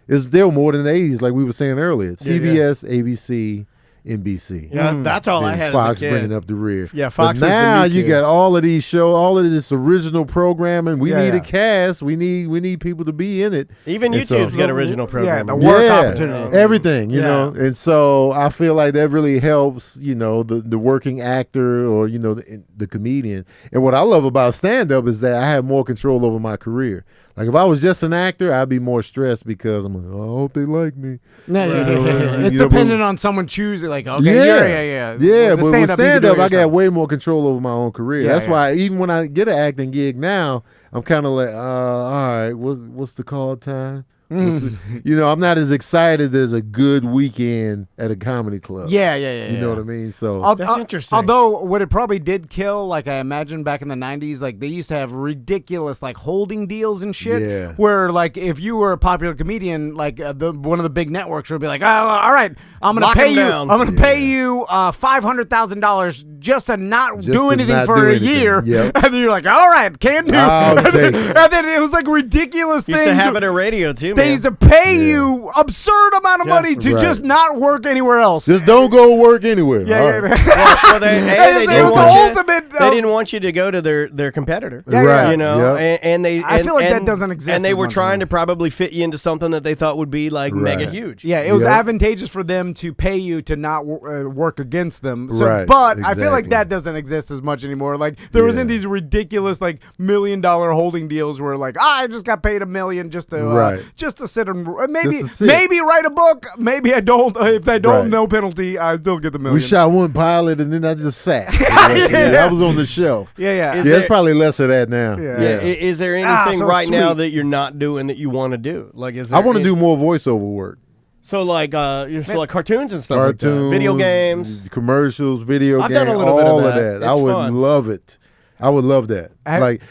there were more than the 80s, like we were saying earlier. CBS, ABC, NBC. Yeah, that's all I had Fox as a kid. bringing up the rear. Yeah, Fox but was now the new you kid. got all of these shows, all of this original programming. We need a cast. We need people to be in it. Even YouTube's got original programming. Yeah, the work opportunity. Everything, And so I feel like that really helps, the working actor or, the comedian. And what I love about stand-up is that I have more control over my career. Like if I was just an actor, I'd be more stressed because I'm like, I hope they like me. It's dependent on someone choosing. Like, okay, yeah. But with stand-up, I got way more control over my own career. That's why even when I get an acting gig now, I'm kind of like, all right, what's the call time? I'm not as excited as a good weekend at a comedy club. Yeah. You know what I mean? So that's interesting. Although what it probably did kill, like I imagine back in the 90s, like they used to have ridiculous like holding deals and shit. Yeah. Where like if you were a popular comedian, like one of the big networks would be like, oh, all right, I'm gonna pay you. I'm gonna pay you $500,000 just to not do anything for a year. Yep. And then you're like, all right, can do. I'll take it. And then it was like ridiculous things. Used to happen on radio too. They used to pay you absurd amount of money to just not work anywhere else. Just don't go work anywhere. Yeah. Well, they They didn't want you to go to their competitor. Right. I feel like that doesn't exist. And they as were much trying anymore. to probably fit you into something that they thought would be like mega huge. Yeah, it was advantageous for them to pay you to not work against them. So, but I feel like that doesn't exist as much anymore. Like there wasn't these ridiculous like $1 million holding deals where like I just got paid $1 million just to sit and maybe write a book. Maybe I don't. If I don't, no penalty. I still get the $1 million. We shot one pilot and then I just sat. I was on the shelf. It's probably less of that now. Is there anything now that you're not doing that you want to do? Like, I want to do more voiceover work. So like cartoons and stuff, like that. Video games, commercials, video games, done a little all bit of that. It's I would fun. love it. I would love that.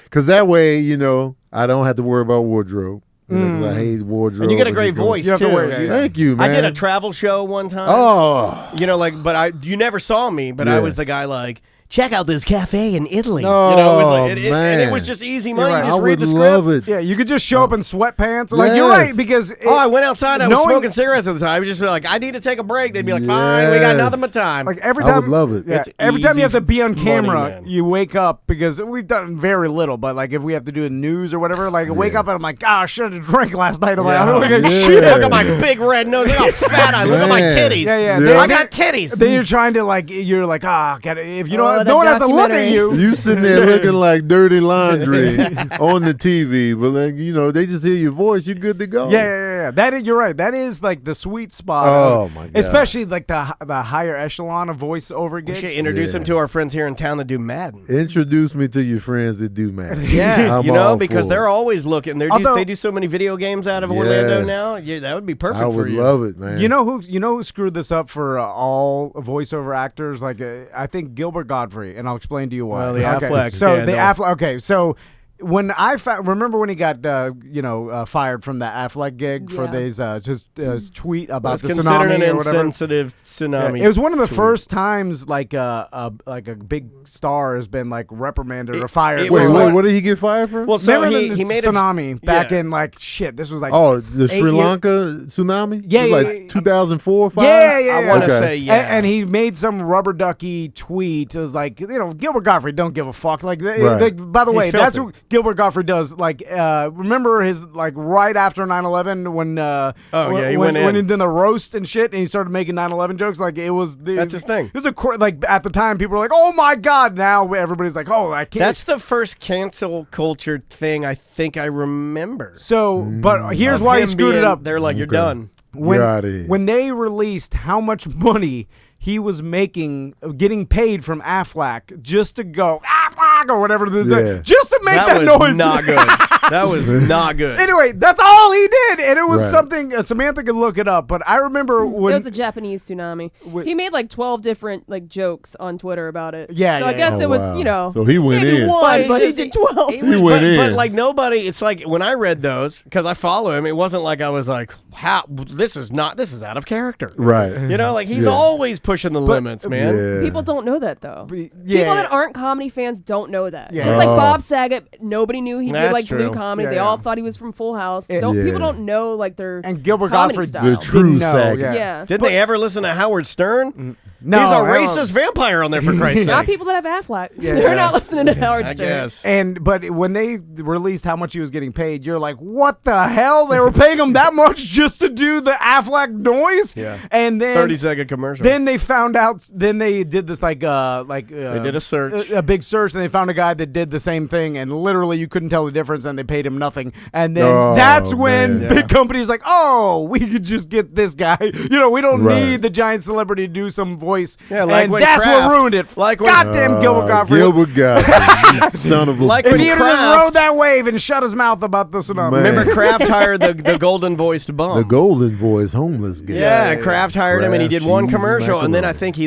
Because that way, I don't have to worry about wardrobe. Because I hate wardrobe. And you get a great voice too. Thank you, man. I did a travel show one time. Oh, but you never saw me, but I was the guy like, check out this cafe in Italy. Oh, and it was just easy money. Right. You just I read would the script. love it. Yeah, you could just show up in sweatpants. Like you're right because I went outside. I was smoking cigarettes at the time. I was just like, I need to take a break. They'd be like, fine, we got nothing but time. Like every I time, would love it. Yeah, It's every time you have to be on easy camera, money, man. you wake up because we've done very little. But like if we have to do a news or whatever, like I wake up and I'm like, oh, I should have drank last night. I'm like, I look like shit. Look at my big red nose. Look how fat I look at my titties. Yeah. I got titties. Then you're trying to like, you're like, if you don't, no one has to look at you. You sitting there looking like dirty laundry on the TV, but like they just hear your voice, you're good to go. Yeah. You're right. That is like the sweet spot. Oh my god! Especially like the higher echelon of voiceover We gigs. should introduce them to our friends here in town that do Madden. Introduce me to your friends that do Madden. Yeah, I'm because for they're it. always looking. They do so many video games out of Orlando now. Yeah, that would be perfect I for would you. love it, man. You know who screwed this up for all voiceover actors? Like I think Gilbert Godfrey, and I'll explain to you why. Well, the Afflecks So scandal. the Affleck. Okay, so when I remember when he got fired from the Affleck gig for his tweet about the tsunami an or whatever. Insensitive tsunami. It was one of the first times like a big star has been like reprimanded or fired. Wait, what did he get fired for? Well, so he made tsunami back in like this was like the Sri Lanka tsunami. Yeah, like 2004, 5. Yeah. I want to say and he made some rubber ducky tweet. It was like Gilbert Gottfried don't give a fuck. Like, by the way, that's what Gilbert Gottfried does. Like, remember his like right after 9/11 when he did the roast and shit, and he started making 9/11 jokes. Like that's his thing. It was like at the time people were like, oh my god. Now everybody's like, oh, I can't. That's the first cancel culture thing I think I remember. So, but here's why he screwed it up. They're like, you're done. When they released how much money he was getting paid from Affleck just to go Affleck or whatever it is, just to make that noise. Was not good. That was not good. Anyway, that's all he did, and it was something. Samantha could look it up, but I remember when it was a Japanese tsunami. He made like 12 different like jokes on Twitter about it. Yeah, so I guess it was So he went in. One, but he did 12. He went in. But like nobody. It's like when I read those because I follow him. It wasn't like I was like, how this is out of character. Right. Like he's always pushing the limits, man. Yeah. People don't know that though. People that aren't comedy fans don't know that. Yeah. Just like Bob Saget, nobody knew he did like blue comedy. Yeah, they all thought he was from Full House. People don't know like their and Gilbert comedy Gottfried, style. the true Saget. Yeah. Didn't they ever listen to Howard Stern? No, he's a racist vampire on there for Christ's sake. Not people that have Affleck. They're not listening to Howard Stern. I guess. But when they released how much he was getting paid, you're like, what the hell? They were paying him that much just to do the Affleck noise? Yeah. And then 30-second commercial. Then they found out. Then they did this they did a search, a big search, and they found a guy that did the same thing, and literally you couldn't tell the difference, and they paid him nothing. And then that's when big companies like, oh, we could just get this guy. We don't need the giant celebrity to do some voice. Yeah, like and that's what ruined it. Like when, goddamn Gilbert Gottfried. Gilbert Gottfried, you son of a. Like if he had just rode that wave and shut his mouth about the tsunami. Remember, Kraft hired the golden voiced bum. The golden voice homeless guy. Yeah, Kraft hired him, and he did one commercial, and then I think he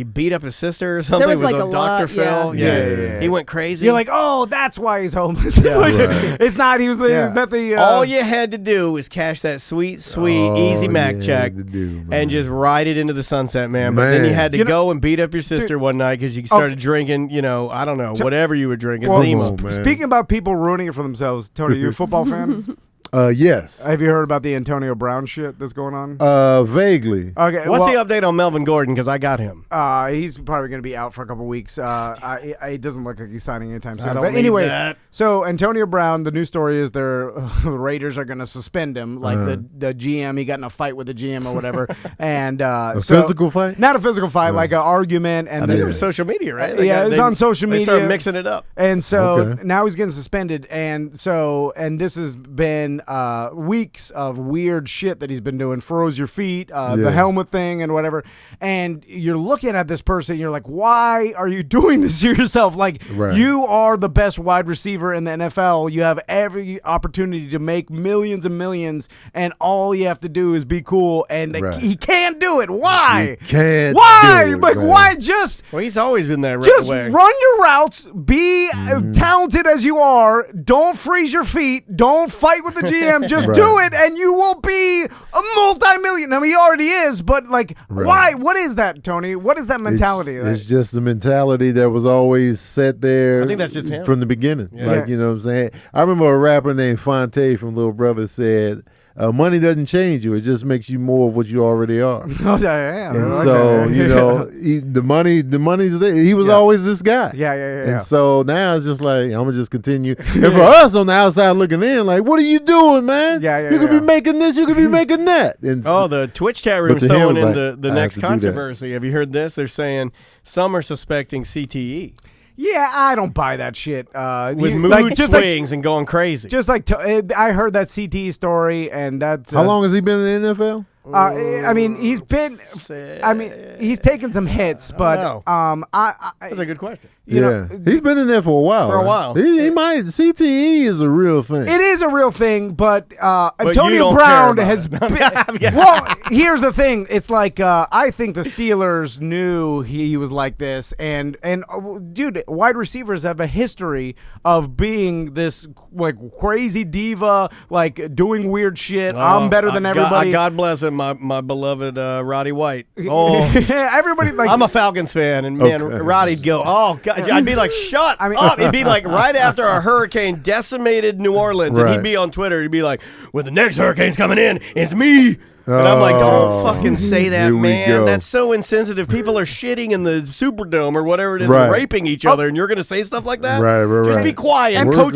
beat up his sister or something. There was like a Dr. Phil. Yeah. He went crazy. You're like, oh, that's why he's homeless. It's not. He was not the. All you had to do was cash that sweet Easy Mac check and just ride it into the sunset, man. But then you had to go and beat up your sister one night because you started drinking, I don't know, whatever you were drinking. Speaking about people ruining it for themselves, Tony, you a football fan? Yes. Have you heard about the Antonio Brown shit that's going on? Vaguely. Okay. What's the update on Melvin Gordon? Because I got him. He's probably going to be out for a couple weeks. It doesn't look like he's signing anytime soon. But anyway, so Antonio Brown, the news story is the Raiders are going to suspend him, like the GM. He got in a fight with the GM or whatever, and a physical fight? Not a physical fight, like an argument. And I think it was social media, right? It's on social media. They started mixing it up, and so now he's getting suspended. And this has been weeks of weird shit that he's been doing. Froze your feet, the helmet thing and whatever. And you're looking at this person, you're like, why are you doing this to yourself? Like, you are the best wide receiver in the NFL. You have every opportunity to make millions and millions, and all you have to do is be cool. And he can't do it. Why? He can't. Why? Do it, like, why just? Well, he's always been that just way. Run your routes. Be talented as you are. Don't freeze your feet. Don't fight with the GM. Just do it, and you will be a multi-million. I mean, he already is, but like, why? What is that, Tony? What is that mentality? It's just the mentality that was always set there. I think that's just him from the beginning. Yeah. Like, you know what I'm saying? I remember a rapper named Fonte from Little Brother said, money doesn't change you. It just makes you more of what you already are. And so, the money's there. He was always this guy. Yeah. And so now it's just like, I'm going to just continue. And for us on the outside looking in, like, what are you doing, man? You could be making this, you could be making that. And the Twitch chat room's throwing in the next controversy. Have you heard this? They're saying some are suspecting CTE. Yeah, I don't buy that shit. With mood swings and going crazy. Just like I heard that CTE story, and that's how long has he been in the NFL? I mean, he's been. I mean, he's taken some hits, but that's a good question. You know, he's been in there for a while. He might. CTE is a real thing. It is a real thing, but Antonio Brown has been. Well, here's the thing. It's like I think the Steelers knew he was like this, and dude, wide receivers have a history of being this like crazy diva, like doing weird shit. I'm better than everybody. God bless him, my beloved Roddy White. Oh, everybody like. I'm a Falcons fan, and man, Roddy'd go, oh God. I'd be like, shut up. It'd be like right after a hurricane decimated New Orleans, and he'd be on Twitter. He'd be like, when the next hurricane's coming in, it's me. And I'm like, don't fucking say that, man. That's so insensitive. People are shitting in the Superdome or whatever it is and raping each other, and you're going to say stuff like that? Right. Just be quiet. And coach,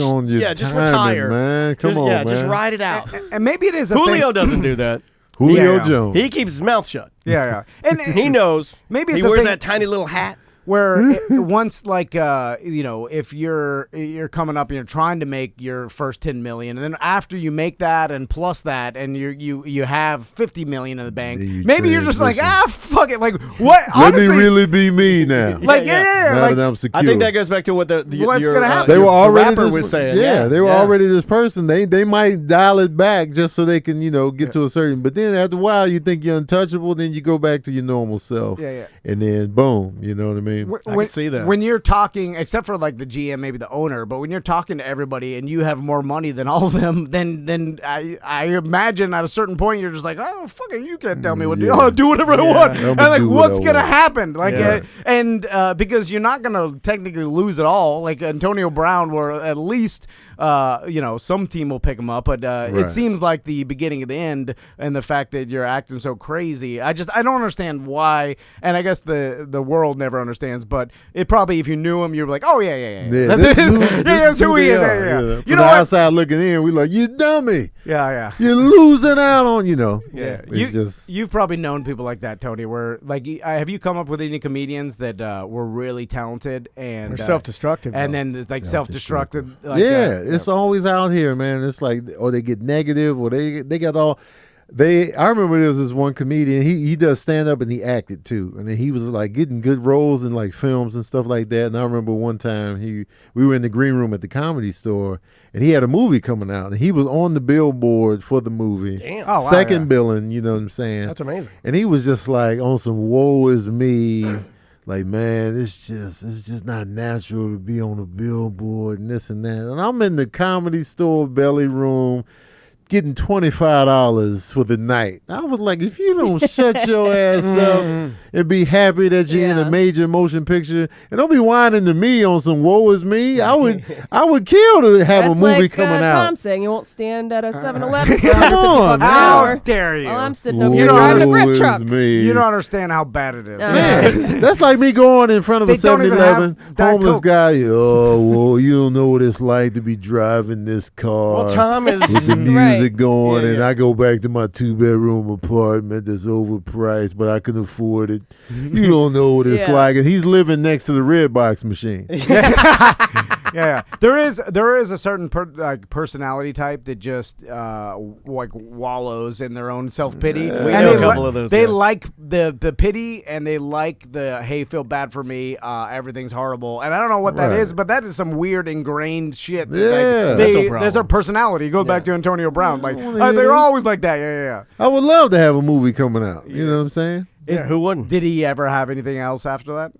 just retire. Man. Come on, man. Just ride it out. And maybe it is Julio doesn't do that. Julio Jones. He keeps his mouth shut. Yeah. And he knows. Maybe he wears that tiny little hat. Where once, like, if you're coming up and you're trying to make your first 10 million, and then after you make that and plus that, and you have 50 million in the bank, maybe you're just like, fuck it, like what? Let me really be me now. Like now like, that I'm secure. I think that goes back to what what's gonna happen. They were already rapper was saying. Yeah, they were already this person. They might dial it back just so they can get to a certain. But then after a while, you think you're untouchable. Then you go back to your normal self. And then boom, you know what I mean. I can see that. When you're talking, except for like the GM, maybe the owner, but when you're talking to everybody and you have more money than all of them, then I imagine at a certain point you're just like, oh, fucking, you can't tell me what to do. I'll do whatever I want. And like, what's going to happen? Like, because you're not going to technically lose it all. Like Antonio Brown, where at least, some team will pick him up, but it seems like the beginning of the end, and the fact that you're acting so crazy. I don't understand why, and I guess the world never understands. But it probably, if you knew him, you're like, oh yeah. That's who he is. Yeah. From the outside looking in, we like, you dummy. Yeah. You're losing out on, Yeah. You've probably known people like that, Tony. Where like, have you come up with any comedians that were really talented and self-destructive, and then like self-destructive? It's always out here, man. It's like, or they get negative, or they got all. I remember there was this one comedian. He does stand up and he acted too, and then he was like getting good roles in like films and stuff like that. And I remember one time we were in the green room at the Comedy Store, and he had a movie coming out, and he was on the billboard for the movie. Damn. Oh, wow, second billing. You know what I'm saying? That's amazing. And he was just like on some woe is me. Like, man, it's just not natural to be on a billboard and this and that. And I'm in the Comedy Store belly room getting $25 for the night. I was like, if you don't shut your ass up and be happy that you're in a major motion picture, and don't be whining to me on some woe is me, I would kill to have a movie coming out. Tom saying you won't stand at a 7-Eleven for Come on, man. How dare you? While I'm sitting over here driving a grip truck. You don't understand how bad it is. Man, that's like me going in front of a 7-Eleven, homeless guy. Oh, well, you don't know what it's like to be driving this car. Well, Tom is with the music going, and I go back to my 2-bedroom apartment that's overpriced, but I can afford it. You don't know what it's like, and he's living next to the Red Box machine. Yeah. There is a certain personality type that just like wallows in their own self-pity. We know a couple of those They guys. like the pity, and they like the, hey, feel bad for me, everything's horrible. And I don't know what that is, but that is some weird ingrained shit. There's a personality. Go back to Antonio Brown. Like they're always like that. Yeah. I would love to have a movie coming out. You know what I'm saying? Who wouldn't? Did he ever have anything else after that?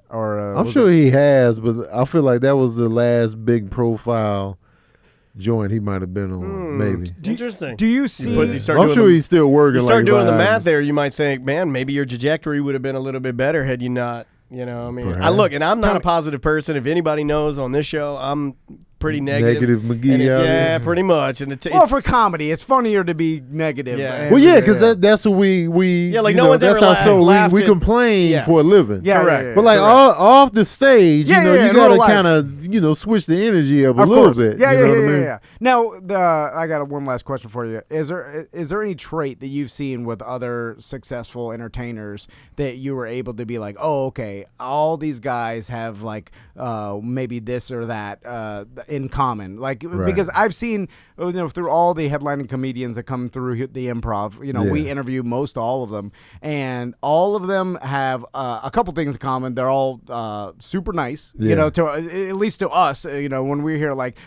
Or I'm sure he has, but I feel like that was the last big profile joint he might have been on. Maybe. Interesting. Do you see? I'm sure he's still working. You start doing the math there, you might think, man, maybe your trajectory would have been a little bit better had you not. You know, I mean, and I'm not a positive person. If anybody knows on this show, I'm pretty negative. McGee. Pretty much. And for comedy, it's funnier to be negative. Yeah. Because that's what we like no one's that's ever our show. We at, complain for a living. Yeah, correct. But like off the stage, you gotta kind of switch the energy up a little bit. Yeah. Now, I got one last question for you. Is there any trait that you've seen with other successful entertainers that you were able to be like, oh, okay, all these guys have like maybe this or that, in common. Like because I've seen through all the headlining comedians that come through the Improv. We interview most all of them, and all of them have a couple things in common. They're all super nice. To at least to us. When we're here, like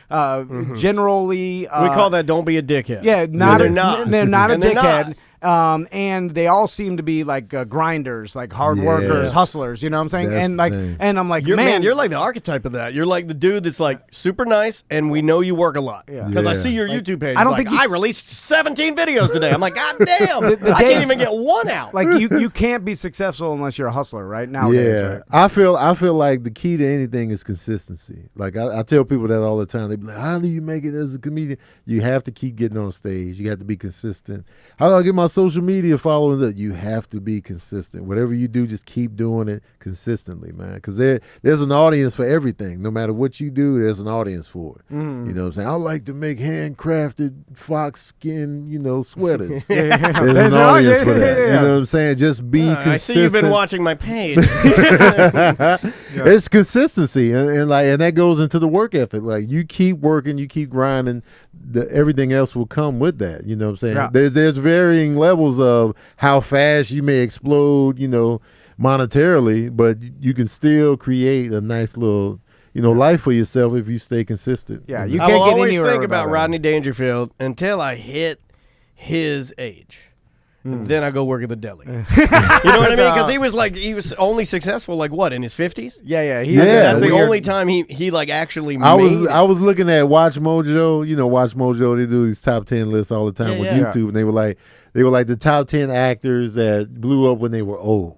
generally, we call that "don't be a dickhead." Yeah, they're not a dickhead. And they all seem to be like grinders, like hard workers, hustlers. You know what I'm saying? And I'm like, man, you're like the archetype of that. You're like the dude that's like super nice, and we know you work a lot. Because I see your YouTube page. I released 17 videos today. I'm like, God damn, I can't even get one out. Like you can't be successful unless you're a hustler, right? Nowadays, right? I feel like the key to anything is consistency. Like I tell people that all the time. They be like, how do you make it as a comedian? You have to keep getting on stage. You have to be consistent. How do I get my social media following? That you have to be consistent. Whatever you do, just keep doing it consistently, man. Because there's an audience for everything. No matter what you do, there's an audience for it. You know what I'm saying? I like to make handcrafted fox skin, sweaters. There's an audience for that. You know what I'm saying? Just be consistent. I see you've been watching my page. It's consistency, and that goes into the work ethic. Like you keep working, you keep grinding. Everything else will come with that. You know what I'm saying? Yeah. There's varying levels of how fast you may explode, monetarily, but you can still create a nice little, life for yourself if you stay consistent. Yeah, you can't get always think about Rodney Dangerfield until I hit his age. And then I go work at the deli. You know what I mean? Because he was only successful in his 50s. Yeah. That's the only time he actually made it. I was looking at Watch Mojo. Watch Mojo, they do these top 10 lists all the time with YouTube, and they were like the top 10 actors that blew up when they were old.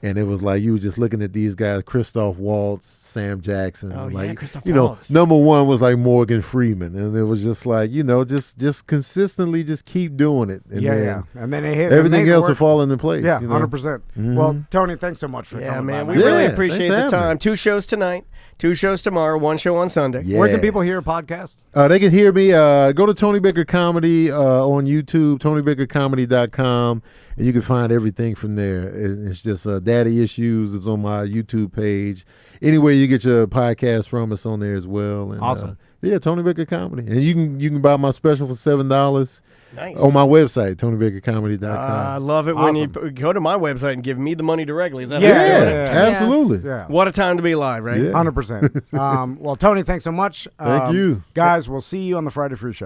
And it was like you were just looking at these guys: Christoph Waltz, Sam Jackson. Christoph Waltz. Number one was like Morgan Freeman, and it was just like just consistently just keep doing it. And and then it hit. Everything else will fall into place. Yeah, 100%. Well, Tony, thanks so much for coming. Man, we really appreciate the time. 2 shows tonight, 2 shows tomorrow, 1 show on Sunday. Yeah. Where can people hear a podcast? They can hear me. Go to Tony Baker Comedy on YouTube, TonyBakerComedy.com. And you can find everything from there. It's just Daddy Issues is on my YouTube page. Anywhere you get your podcast from, it's on there as well. And, awesome. Tony Baker Comedy. And you can buy my special for $7 on my website, TonyBakerComedy.com. I love it when you go to my website and give me the money directly. Is that absolutely. Yeah. What a time to be alive, right? Yeah. 100%. Well, Tony, thanks so much. Thank you. Guys, we'll see you on the Friday Free Show.